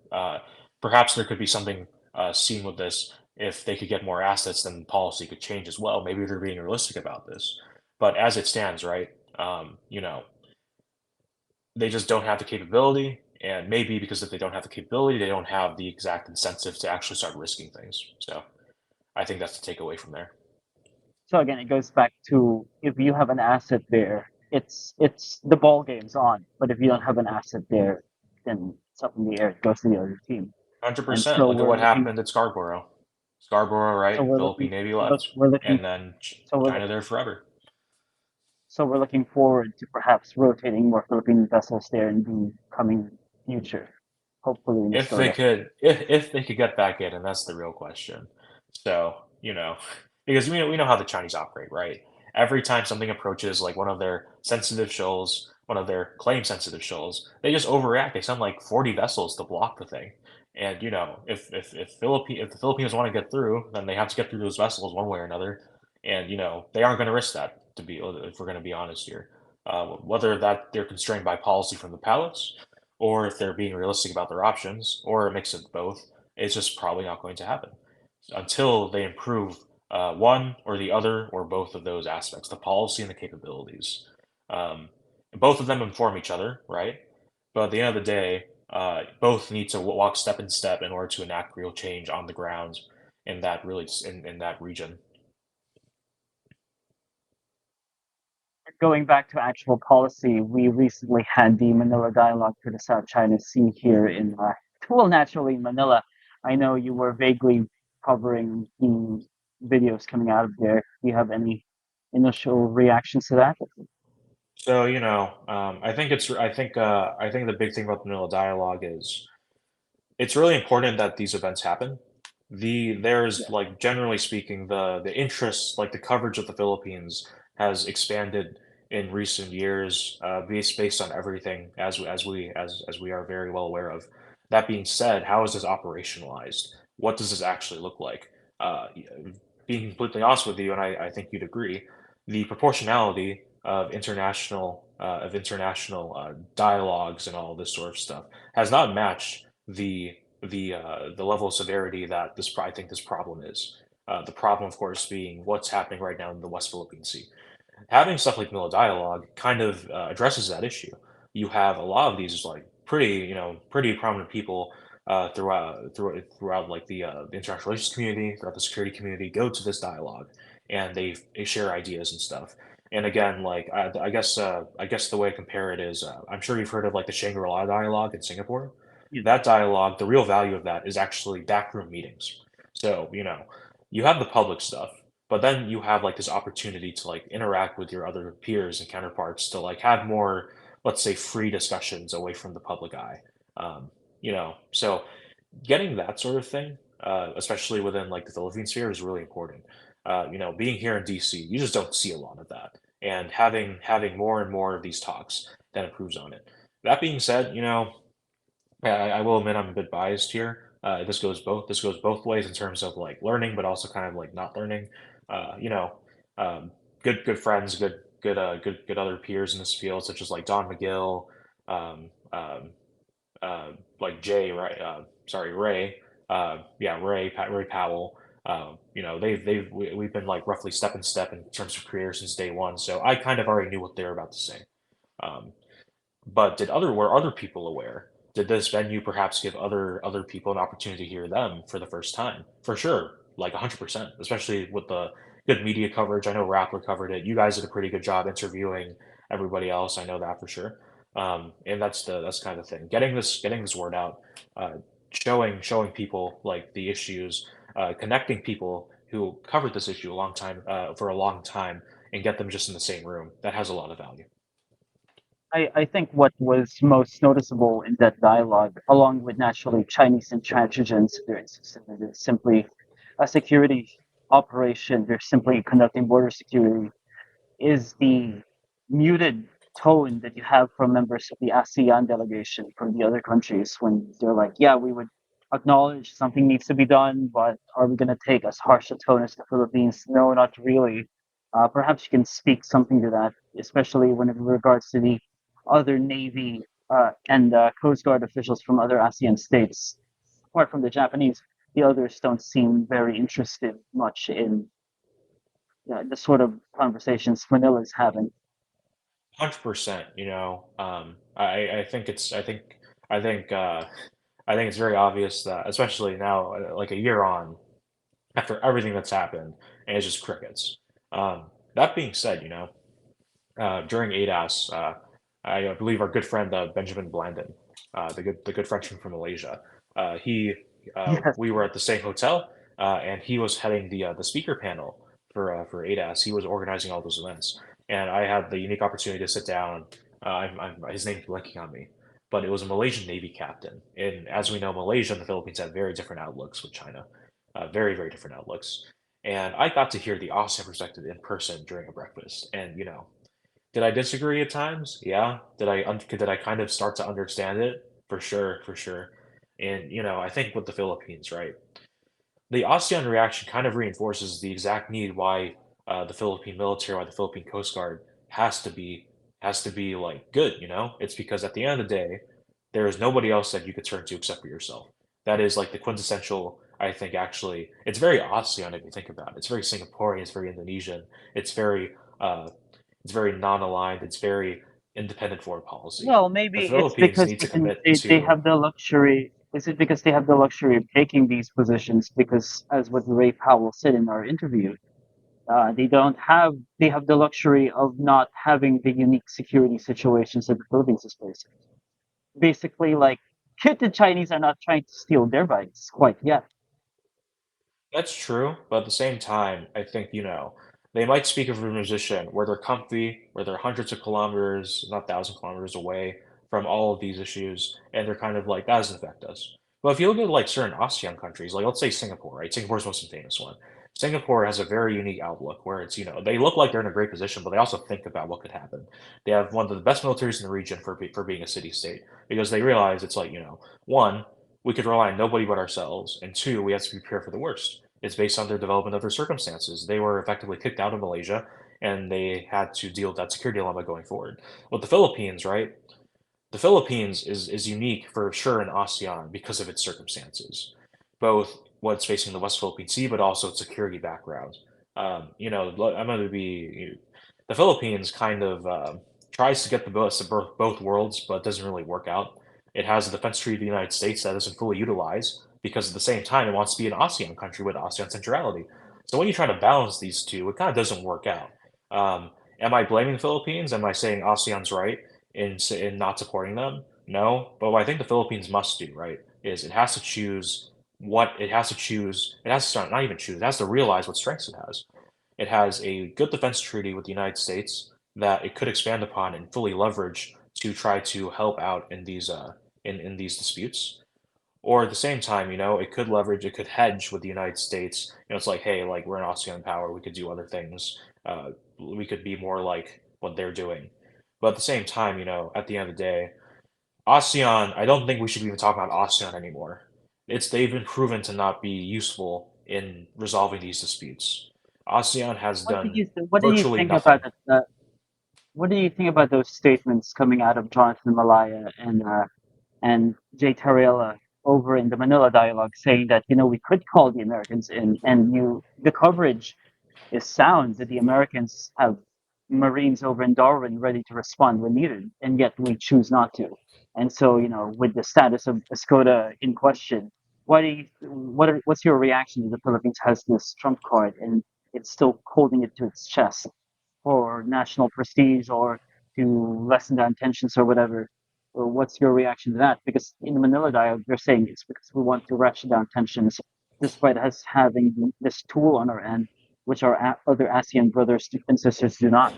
Perhaps there could be something seen with this. If they could get more assets, then policy could change as well. Maybe they're being realistic about this. But as it stands, right, they just don't have the capability. And maybe because if they don't have the capability, they don't have the exact incentive to actually start risking things. So I think that's the takeaway from there. So again, it goes back to if you have an asset there, it's the ball game's on. But if you don't have an asset there, then it's up in the air. It goes to the other team. And 100%. so Look at we're what looking. happened at Scarboro. Scarboro, So right? we're looking. Philippine Navy Look, left, we're looking. and then So we're China looking. there forever. So we're looking forward to perhaps rotating more Philippine vessels there in the coming future. Hopefully, in If they Minnesota. could, if they could get back in, and that's the real question. So, because we know how the Chinese operate, right? Every time something approaches like one of their sensitive shoals, one of their claim sensitive shoals, they just overreact. They send like 40 vessels to block the thing. And if the Filipinos want to get through, then they have to get through those vessels one way or another. And they aren't going to risk that. To be, if we're going to be honest here, whether that they're constrained by policy from the palace, or if they're being realistic about their options, or a mix of both, it's just probably not going to happen until they improve one or the other or both of those aspects, the policy and the capabilities. Um, Both of them inform each other, right? But at the end of the day, both need to walk step in step in order to enact real change on the ground in that region. Going back to actual policy, we recently had the Manila Dialogue for the South China Sea here in, well, naturally Manila. I know you were vaguely covering the videos coming out of there. Do you have any initial reactions to that? So I think the big thing about the Manila Dialogue is it's really important that these events happen. There's Yeah. like generally speaking, the interest, like the coverage of the Philippines has expanded in recent years, based on everything as we are very well aware of. That being said, how is this operationalized? What does this actually look like? Being completely honest with you, and I think you'd agree, the proportionality of international dialogues and all this sort of stuff has not matched the level of severity that I think this problem is. The problem, of course, being what's happening right now in the West Philippine Sea. Having stuff like Miller Dialogue kind of addresses that issue. You have a lot of these like pretty prominent people throughout like the international relations community, throughout the security community, go to this dialogue, and they share ideas and stuff. And again, like I guess the way I compare it is, I'm sure you've heard of like the Shangri-La dialogue in Singapore. Yeah. That dialogue, the real value of that is actually backroom meetings. So you have the public stuff, but then you have like this opportunity to like interact with your other peers and counterparts to like have more, let's say, free discussions away from the public eye. So getting that sort of thing, especially within like the Philippine sphere, is really important. Being here in DC, you just don't see a lot of that, and having more and more of these talks that improves on it. That being said, I will admit I'm a bit biased here. This goes both ways in terms of like learning, but also kind of like not learning. Uh, you know, good friends, good other peers in this field, such as like Don McGill, um, um, like Jay, right? Sorry, Ray. Ray Powell. We've been like roughly step in step in terms of career since day one. So I kind of already knew what they were about to say. Um, but were other people aware? Did this venue perhaps give other people an opportunity to hear them for the first time? For sure, like 100%, especially with the good media coverage. I know Rappler covered it. You guys did a pretty good job interviewing everybody else. I know that for sure. And that's kind of the thing. Getting this word out, uh, showing people like the issues, connecting people who covered this issue for a long time, and get them just in the same room. That has a lot of value. I think what was most noticeable in that dialogue, along with naturally Chinese intransigence, there's simply a security operation, they're simply conducting border security, is the muted tone that you have from members of the ASEAN delegation from the other countries when they're like, yeah, we would acknowledge something needs to be done, but are we going to take as harsh a tone as the Philippines? No, not really. Perhaps you can speak something to that, especially when it regards to the other Navy and Coast Guard officials from other ASEAN states. Apart from the Japanese, the others don't seem very interested much in the sort of conversations Manila is having. 100%, I think I think it's very obvious that, especially now, like a year on, after everything that's happened, and it's just crickets. That being said, during ADAS, I believe our good friend Benjamin Blandon, the good Frenchman from Malaysia, he Yes. we were at the same hotel, and he was heading the speaker panel for ADAS. He was organizing all those events, and I had the unique opportunity to sit down. His name's blanking on me, but it was a Malaysian Navy captain. And as we know, Malaysia and the Philippines have very different outlooks with China, very very different outlooks. And I got to hear the ASEAN perspective in person during a breakfast, and did I disagree at times? Yeah. Did I kind of start to understand it? For sure, for sure. And I think with the Philippines, right? The ASEAN reaction kind of reinforces the exact need why the Philippine military, why the Philippine Coast Guard has to be like good. It's because at the end of the day, there is nobody else that you could turn to except for yourself. That is like the quintessential. I think actually, it's very ASEAN if you think about it. It's very Singaporean. It's very Indonesian. It's very uh, it's very non-aligned. It's very independent foreign policy. Well, The maybe it's Philippines because need to commit they to. have the luxury. Is it because they have the luxury of taking these positions? Because, as what Ray Powell said in our interview, they have the luxury of not having the unique security situations that the Philippines is facing. Basically, like, the Chinese are not trying to steal their bikes quite yet. That's true, but at the same time, I think, they might speak of a musician where they're comfy, where they're hundreds of kilometers, not 1,000 kilometers away from all of these issues, and they're kind of like, that doesn't affect us. But if you look at like certain ASEAN countries, like let's say Singapore, right? Singapore's most famous one. Singapore has a very unique outlook where it's, they look like they're in a great position, but they also think about what could happen. They have one of the best militaries in the region for being a city state because they realize it's like, one, we could rely on nobody but ourselves, and two, we have to prepare for the worst. It's based on their development of their circumstances. They were effectively kicked out of Malaysia, and they had to deal with that security dilemma going forward. With the Philippines, right? The Philippines is unique for sure in ASEAN because of its circumstances, both what's facing the West Philippine Sea, but also its security background. I'm going to be the Philippines kind of tries to get the best of both worlds, but doesn't really work out. It has a defense treaty of the United States that doesn't fully utilize because at the same time it wants to be an ASEAN country with ASEAN centrality. So when you try to balance these two, it kind of doesn't work out. Am I blaming the Philippines? Am I saying ASEAN's right in not supporting them? No, but what I think the Philippines must do, right, is it has to choose what it has to choose. It has to start, not even choose. It has to realize what strengths it has. It has a good defense treaty with the United States that it could expand upon and fully leverage to try to help out in in these disputes. Or at the same time, it could hedge with the United States. It's like, hey, like we're an ASEAN power, we could do other things. We could be more like what they're doing. But at the same time, at the end of the day, ASEAN, I don't think we should even talk about ASEAN anymore. They've been proven to not be useful in resolving these disputes. ASEAN has done What did you virtually think about nothing. it? What do you think about those statements coming out of Jonathan Malaya and Jay Tarrella over in the Manila Dialogue, saying that we could call the Americans in, and the coverage is sound that the Americans have Marines over in Darwin ready to respond when needed, and yet we choose not to. And so, with the status of Escoda in question, what's your reaction to the Philippines has this trump card and it's still holding it to its chest for national prestige or to lessen down tensions or whatever? Or what's your reaction to that? Because in the Manila Dialogue, they're saying it's because we want to ratchet down tensions, despite us having this tool on our end, which our other ASEAN brothers and sisters do not.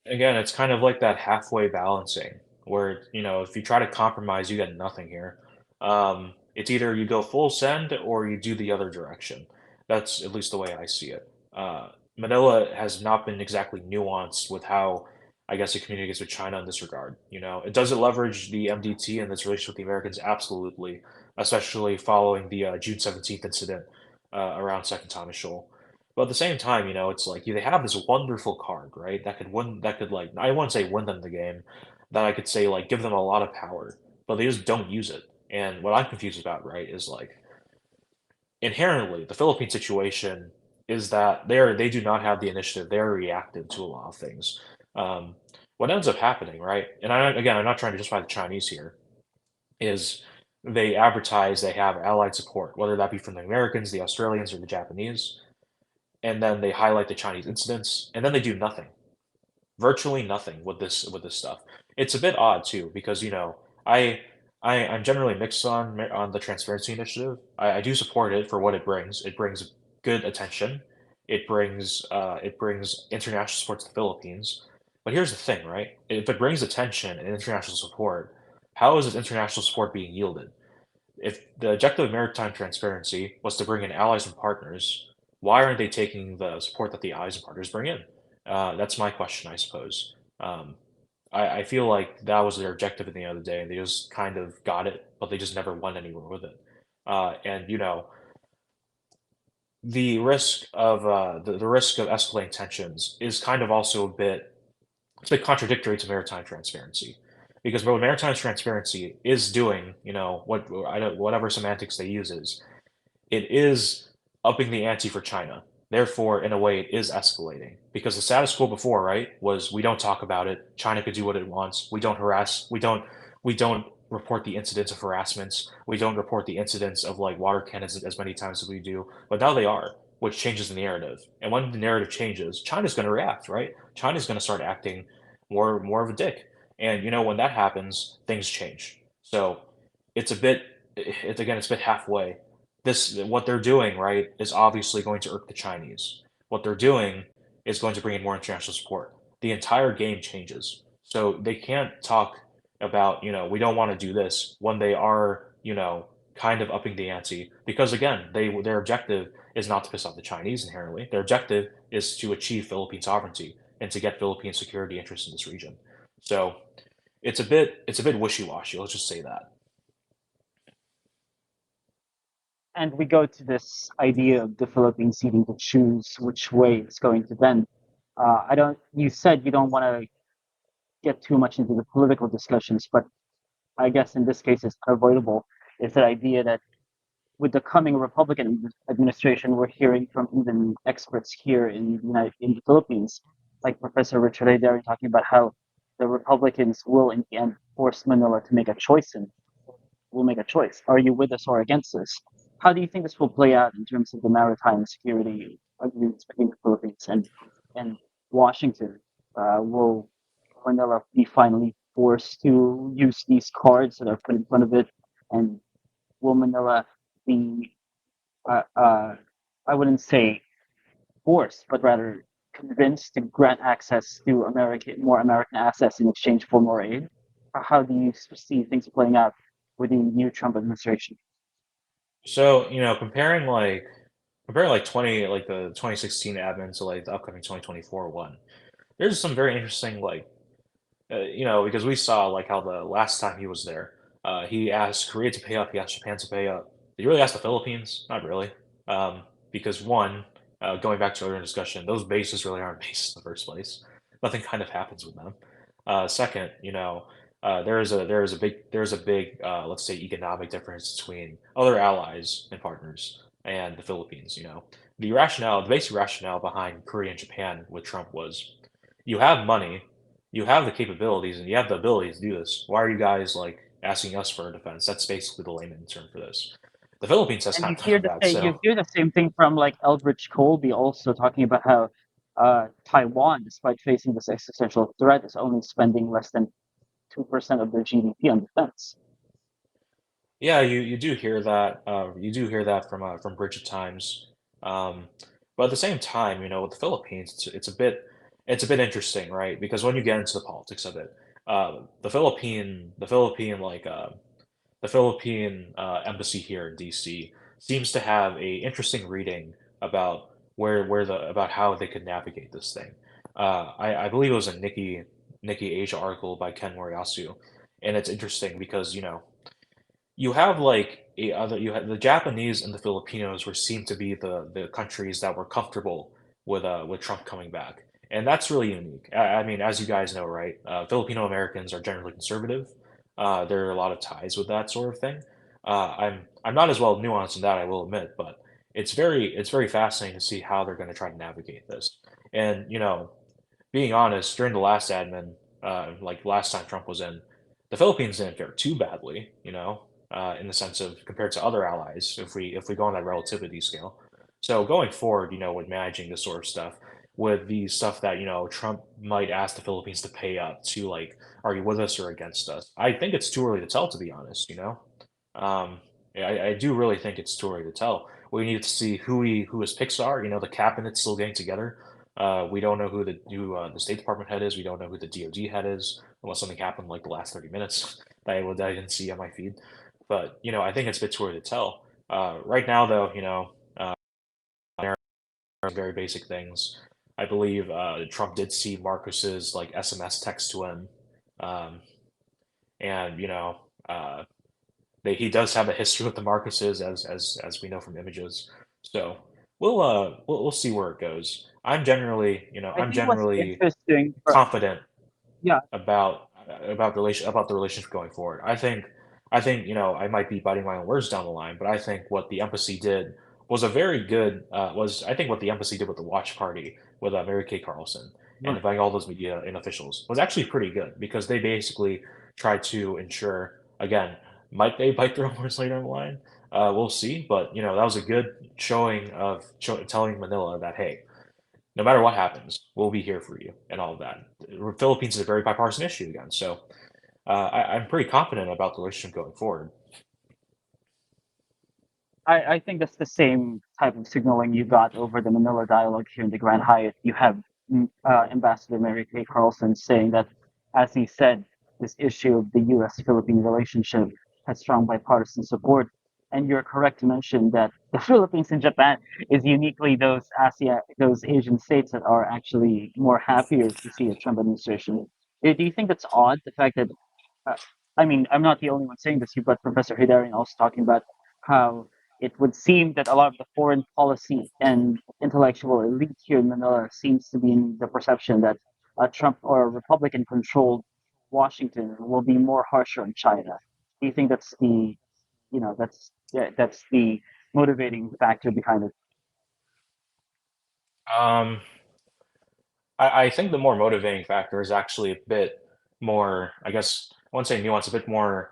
Again, it's kind of like that halfway balancing where, if you try to compromise, you get nothing here. It's either you go full send or you do the other direction. That's at least the way I see it. Manila has not been exactly nuanced with how, I guess, it communicates with China in this regard. Does it leverage the MDT and its relationship with the Americans? Absolutely, especially following the June 17th incident around Second Thomas Shoal. But at the same time, it's like they have this wonderful card, right? That could win, that could like I wouldn't say win them the game, that I could say like give them a lot of power, but they just don't use it. And what I'm confused about, right, is like inherently the Philippine situation is that they do not have the initiative. They're reactive to a lot of things. Um, what ends up happening, right? And again, I'm not trying to justify the Chinese here. Is they advertise they have allied support, whether that be from the Americans, the Australians, or the Japanese, and then they highlight the Chinese incidents, and then they do nothing, virtually nothing with this stuff. It's a bit odd too because I I'm generally mixed on the transparency initiative. I do support it for what it brings. It brings good attention. It brings international support to the Philippines. But here's the thing, right? If it brings attention and international support, how is this international support being yielded? If the objective of maritime transparency was to bring in allies and partners, why aren't they taking the support that the allies and partners bring in? That's my question, I suppose. Um, I feel like that was their objective at the end of the day, and they just kind of got it, but they just never went anywhere with it. And the risk of escalating tensions is kind of also it's a bit contradictory to maritime transparency, because what maritime transparency is doing, whatever semantics they use it is upping the ante for China. Therefore, in a way, it is escalating because the status quo before, right, was we don't talk about it. China could do what it wants. We don't harass. We don't report the incidents of harassments. We don't report the incidents of like water cannons as many times as we do. But now they are, which changes the narrative. And when the narrative changes, China's going to react, right? China's going to start acting more of a dick. And when that happens, things change. So it's a bit, it's a bit halfway. What they're doing, right, is obviously going to irk the Chinese. What they're doing is going to bring in more international support. The entire game changes. So they can't talk about, we don't want to do this when they are, kind of upping the ante. Because again, their objective is not to piss off the Chinese inherently. Their objective is to achieve Philippine sovereignty and to get Philippine security interests in this region. So it's a bit wishy-washy, let's just say that. And we go to this idea of the Philippines needing to choose which way it's going to bend. I don't. You said you don't want to get too much into the political discussions, but I guess in this case it's unavoidable. It's that idea that with the coming Republican administration, we're hearing from even experts here in the Philippines, like Professor Richard Ayder, talking about how the Republicans will in the end force Manila to make a choice, and will make a choice. Are you with us or against us? How do you think this will play out in terms of the maritime security agreements between the Philippines and Washington? Will Manila be finally forced to use these cards that are put in front of it, and will Manila be uh, uh, I wouldn't say forced, but rather convinced to grant access to more American assets in exchange for more aid? How do you see things playing out with the new Trump administration? So, comparing like the 2016 admin to like the upcoming 2024 one, there's some very interesting because we saw like how the last time he was there, he asked Korea to pay up, he asked Japan to pay up. Did he really ask the Philippines? Not really. Because one, going back to our discussion, those bases really aren't bases in the first place. Nothing kind of happens with them. Second, there is a big let's say economic difference between other allies and partners and the Philippines. The basic rationale behind Korea and Japan with Trump was, you have money, you have the capabilities, and you have the ability to do this. Why are you guys like asking us for a defense? That's basically the layman term for this. The Philippines has And kind of done that, you so hear the same thing from like Eldridge Colby also talking about how Taiwan, despite facing this existential threat, is only spending less than 2% of their GDP on defense. yeah, you do hear that. You do hear that from Bridge Times. Um, but at the same time, with the Philippines, it's a bit interesting, right? Because when you get into the politics of it, the Philippine embassy here in DC seems to have a interesting reading about about how they could navigate this thing. I believe it was a Nikkei Asia article by Ken Moriyasu, and it's interesting because you have like you have the Japanese and the Filipinos were seem to be the countries that were comfortable with Trump coming back, and that's really unique. I mean, as you guys know, right? Filipino Americans are generally conservative. There are a lot of ties with that sort of thing. I'm not as well nuanced in that, I will admit, but it's very fascinating to see how they're going to try to navigate this. And being honest, during the last admin, like last time Trump was in, the Philippines didn't fare too badly, in the sense of compared to other allies, if we go on that relativity scale. So going forward, with managing this sort of stuff, with the stuff that Trump might ask the Philippines to pay up to, like, are you with us or against us? I think it's too early to tell, to be honest. Yeah, I do really think it's too early to tell. We need to see who his picks are. The cabinet's still getting together. We don't know who the State Department head is. We don't know who the DoD head is, unless something happened like the last 30 minutes that I didn't see on my feed. But I think it's a bit too early to tell. Right now, though, very basic things. I believe Trump did see Marcus's like SMS text to him, um, and uh, he does have a history with the Marcuses, as we know from images. So we'll see where it goes. I I'm think what's generally interesting for confident yeah, about the relationship going forward. I think I might be biting my own words down the line, but I think what the embassy did was a very good was I think what the embassy did with the watch party with Mary Kay Carlson and right. inviting all those media and officials was actually pretty good, because they basically tried to ensure, again, might they bite their own words later in the line? We'll see, but that was a good showing of telling Manila that, hey, no matter what happens, we'll be here for you and all of that. The Philippines is a very bipartisan issue again, so I'm pretty confident about the relationship going forward. I think that's the same type of signaling you got over the Manila Dialogue here in the Grand Hyatt. You have Ambassador Mary Kay Carlson saying that, as he said, this issue of the U.S.-Philippine relationship has strong bipartisan support. And you're correct to mention that the Philippines and Japan is uniquely those Asian states that are actually more happier to see a Trump administration. Do you think that's odd? The fact that uh, I mean, I'm not the only one saying this. You've got Professor Hidarian also talking about how it would seem that a lot of the foreign policy and intellectual elite here in Manila seems to be in the perception that a Trump or a Republican controlled Washington will be more harsher on China. Do you think that's that's the motivating factor behind it? Um, I think the more motivating factor is actually a bit more, I guess, I wouldn't say nuanced, a bit more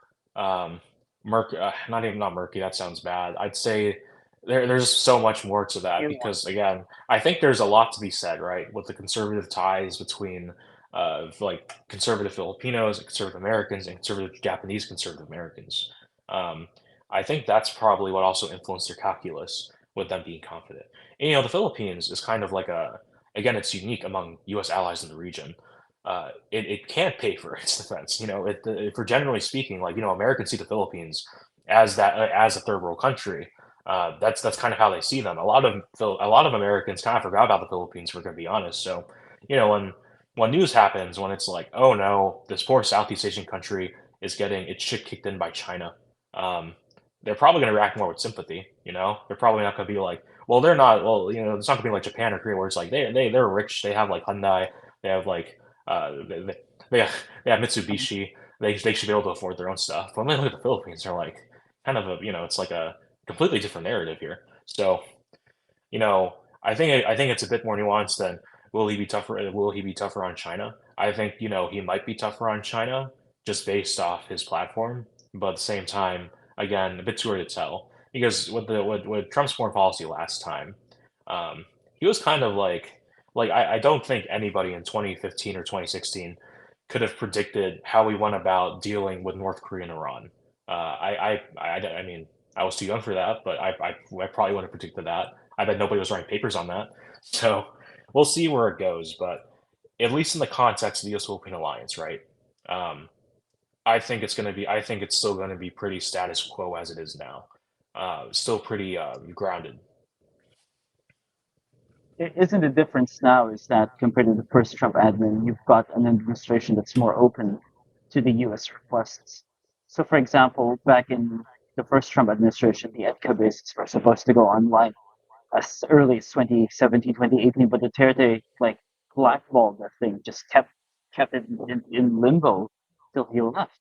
murky. Not murky. That sounds bad. I'd say there's so much more to that, because Nuance. again, I think there's a lot to be said, right, with the conservative ties between like conservative Filipinos, and conservative Americans, and conservative Japanese conservative Americans. Um, I think that's probably what also influenced their calculus with them being confident. And, the Philippines is kind of like a again, it's unique among U.S. allies in the region. It can't pay for its defense. If we're generally speaking, like Americans see the Philippines as a third world country. That's kind of how they see them. A lot of Americans kind of forgot about the Philippines. We're going to be honest. So, when news happens, when it's like, oh no, this poor Southeast Asian country is getting its shit kicked in by China. Um, they're probably going to react more with sympathy. They're probably not going to be like, well, they're not. Well, it's not going to be like Japan or Korea where it's like they're rich. They have like Hyundai. They have like they have, they have Mitsubishi. They should be able to afford their own stuff. But when they look at the Philippines, they're like kind of it's like a completely different narrative here. So I think it's a bit more nuanced than will he be tougher? Will he be tougher on China? I think he might be tougher on China just based off his platform, but at the same time, again, a bit too early to tell because with Trump's foreign policy last time, um, he was kind of like I don't think anybody in 2015 or 2016 could have predicted how we went about dealing with North Korea and Iran. I mean, I was too young for that, but I probably wouldn't have predicted that. I bet nobody was writing papers on that. So we'll see where it goes. But at least in the context of the U.S. Philippine alliance, right? Um, I think it's still going to be pretty status quo as it is now. Still pretty grounded. Isn't the difference now is that compared to the first Trump admin, you've got an administration that's more open to the U.S. requests. So, for example, back in the first Trump administration, the EDCA bases were supposed to go online as early as 2017, 2018, but Duterte like blackballed that thing, just kept it in limbo till he left.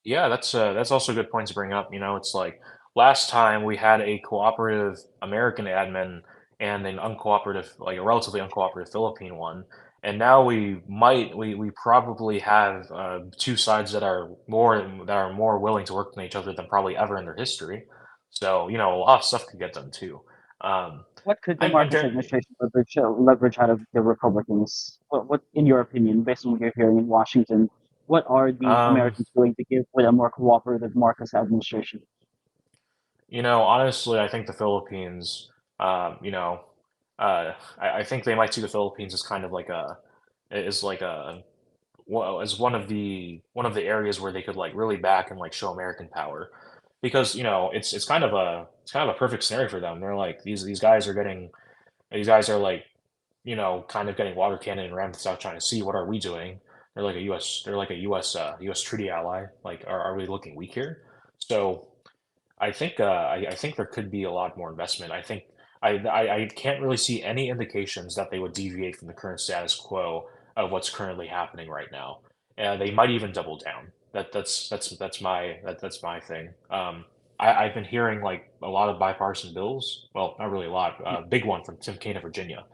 Yeah, that's also a good point to bring up. It's like last time we had a cooperative American admin and an uncooperative, like a relatively uncooperative Philippine one, and now we probably have two sides that are more willing to work with each other than probably ever in their history. So a lot of stuff could get done too. Um, What could the I'm, I'm Marcos gen- administration leverage out of the Republicans? In your opinion, based on what you're hearing in Washington, what are the um, Americans willing to give with a more cooperative Marcos administration? Honestly, I think the Philippines, I think they might see the Philippines as kind of like a, is like a, as one of the areas where they could like really back and like show American power, because it's kind of a perfect scenario for them. They're like these guys are like kind of getting water cannon and rammed to the South China Sea. What are we doing? They're like a U.S. treaty ally. Like, are we looking weak here? So I think there could be a lot more investment. I can't really see any indications that they would deviate from the current status quo of what's currently happening right now. They might even double down. That's my thing. I've been hearing like a lot of bipartisan bills. Well, not really a lot. Big one from Tim Kaine of Virginia.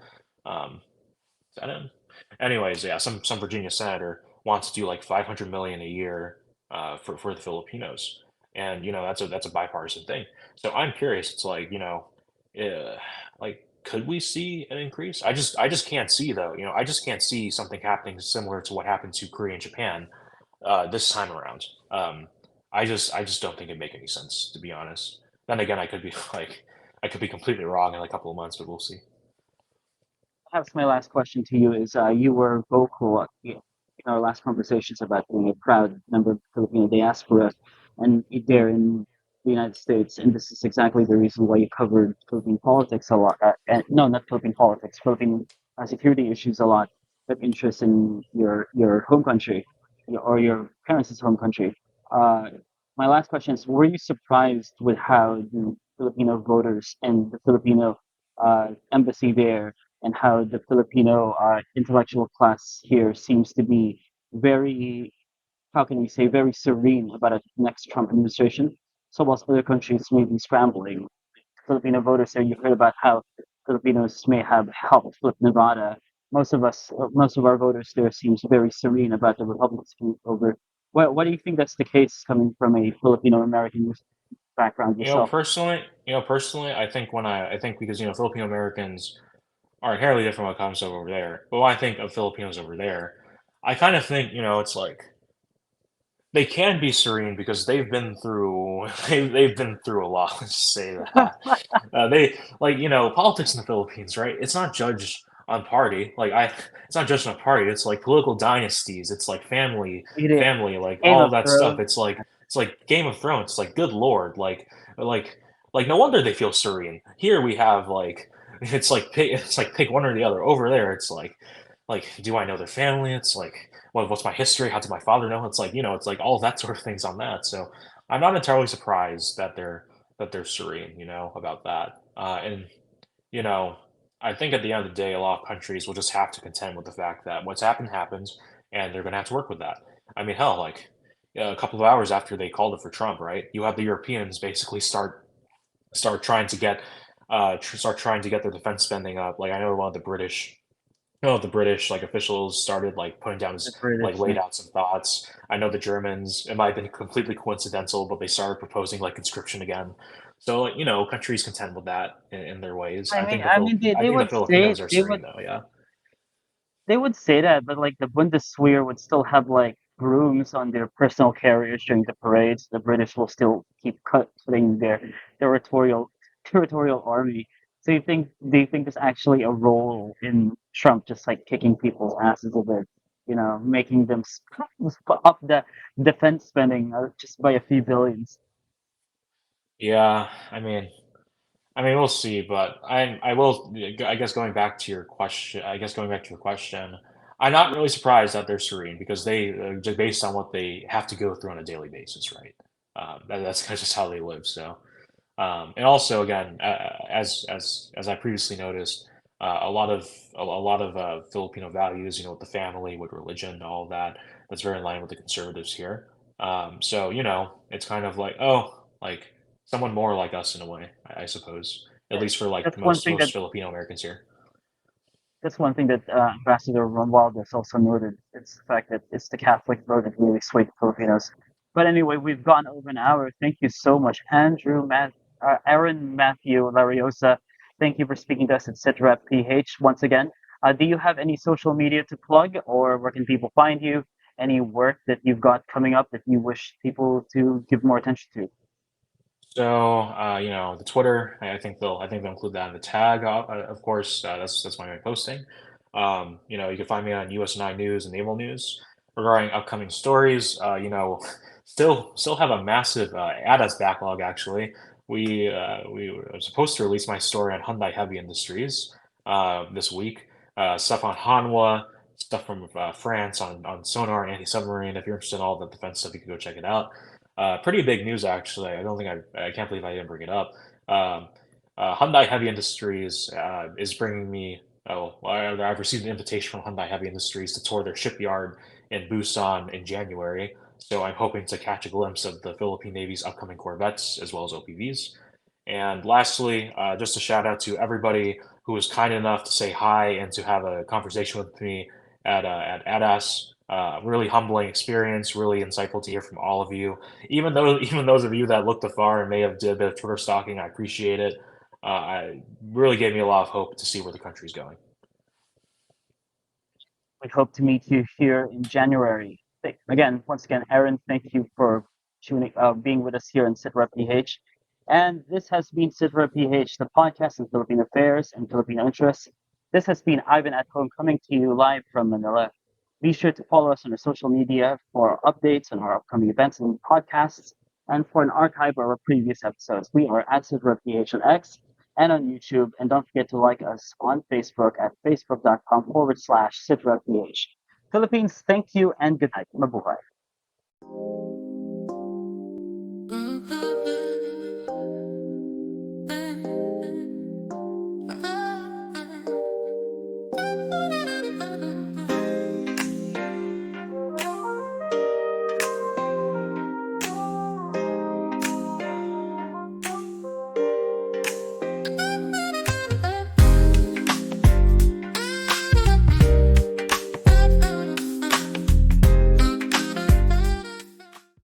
Um, is that him? Anyways, yeah, some Virginia senator wants to do like 500 million a year for the Filipinos, and that's a bipartisan thing. So I'm curious. It's like like could we see an increase? I just can't see though. I just can't see something happening similar to what happened to Korea and Japan this time around. I just don't think it make any sense to be honest. Then again, I could be completely wrong in a couple of months, but we'll see. Perhaps my last question to you is: you were vocal in our last conversations about being a proud member of the Filipino diaspora, and there in the United States, and this is exactly the reason why you covered Philippine politics a lot. And no, not Philippine politics, Philippine security issues a lot. Of interest in your home country, or your parents' home country. Uh, my last question is: were you surprised with how the Filipino voters and the Filipino embassy there and how the Filipino intellectual class here seems to be very, how can we say, very serene about a next Trump administration. So whilst other countries may be scrambling, Filipino voters there, you heard about how Filipinos may have helped flip Nevada. Most of our voters there seems very serene about the Republicans coming over. What do you think that's the case coming from a Filipino American background yourself? I think because Filipino Americans are inherently different when it comes to over there. But when I think of Filipinos over there, I kind of think it's like they can be serene because they've been through a lot. Let's just say that they like politics in the Philippines, right? It's not judged on party. It's not judged on party. It's like political dynasties. It's like It is family, like Game all of of that stuff. Thrones. It's like Game of Thrones. It's like good lord, like no wonder they feel serene. Here we have like it's like pick one or the other. Over there, it's like do I know their family? It's like what's my history? How did my father know? It's like it's like all of that sort of things on that. So I'm not entirely surprised that they're serene, about that. And you know, I think at the end of the day, a lot of countries will just have to contend with the fact that what's happened happens, and they're going to have to work with that. I mean, hell, like a couple of hours after they called it for Trump, right? You have the Europeans basically start trying to get start trying to get their defense spending up. Like I know one of the British the British, like, officials started, like, putting down The his like, British, laid out some thoughts. I know the Germans, it might have been completely coincidental, but they started proposing, like, conscription again. So, like, countries contend with that in their ways. I they think the would say Filipinos are serene, though, yeah. they would say that, but like the Bundeswehr would still have like grooms on their personal carriers during the parades. The British will still keep cutting their territorial territorial army. So do you think there's actually a role in Trump just like kicking people's asses a bit, making them up the defense spending just by a few billions? Yeah, I mean, we'll see, but I will I guess going back to your question, I'm not really surprised that they're serene because they just based on what they have to go through on a daily basis, right? That's kind of just how they live. So, and also again, as I previously noticed, a lot of Filipino values, with the family, with religion, all of that, that's very in line with the conservatives here. So it's kind of like, oh, like someone more like us in a way, I suppose, at Yeah, least for like That's one most thing that most Filipino Americans here. That's one thing that Ambassador Romualdez also noted. It's the fact that it's the Catholic vote that really swayed Filipinos. But anyway, we've gone over an hour. Thank you so much, Aaron, Matthew, Lariosa. Thank you for speaking to us at Sitrep PH once again. Do you have any social media to plug, or where can people find you? Any work that you've got coming up that you wish people to give more attention to? So, the Twitter, I think they'll include that in the tag. Of course, that's my main posting. You can find me on US9 News and Naval News regarding upcoming stories. Still have a massive ADAS backlog. Actually, we were supposed to release my story on Hyundai Heavy Industries this week. Stuff on Hanwha, stuff from France on sonar and anti-submarine. If you're interested in all the defense stuff, you can go check it out. Pretty big news, actually. I can't believe I didn't bring it up. Um, Hyundai Heavy Industries is bringing me. Oh, I've received an invitation from Hyundai Heavy Industries to tour their shipyard in Busan in January. So I'm hoping to catch a glimpse of the Philippine Navy's upcoming corvettes as well as OPVs. And lastly, just a shout out to everybody who was kind enough to say hi and to have a conversation with me at ADAS. Really humbling experience, really insightful to hear from all of you. Even those of you that looked afar and may have did a bit of Twitter stalking, I appreciate it. I really gave me a lot of hope to see where the country's going. We hope to meet you here in January. Once again, Aaron, thank you for being with us here in Sitrep PH. And this has been Sitrep PH, the podcast on Philippine affairs and Filipino interests. This has been Ivan at Home coming to you live from Manila. Be sure to follow us on our social media for updates on our upcoming events and podcasts, and for an archive of our previous episodes. We are at Sitrep PH on X and on YouTube. And don't forget to like us on Facebook at facebook.com/SitraPH. Philippines, thank you and good night. Mabuhay.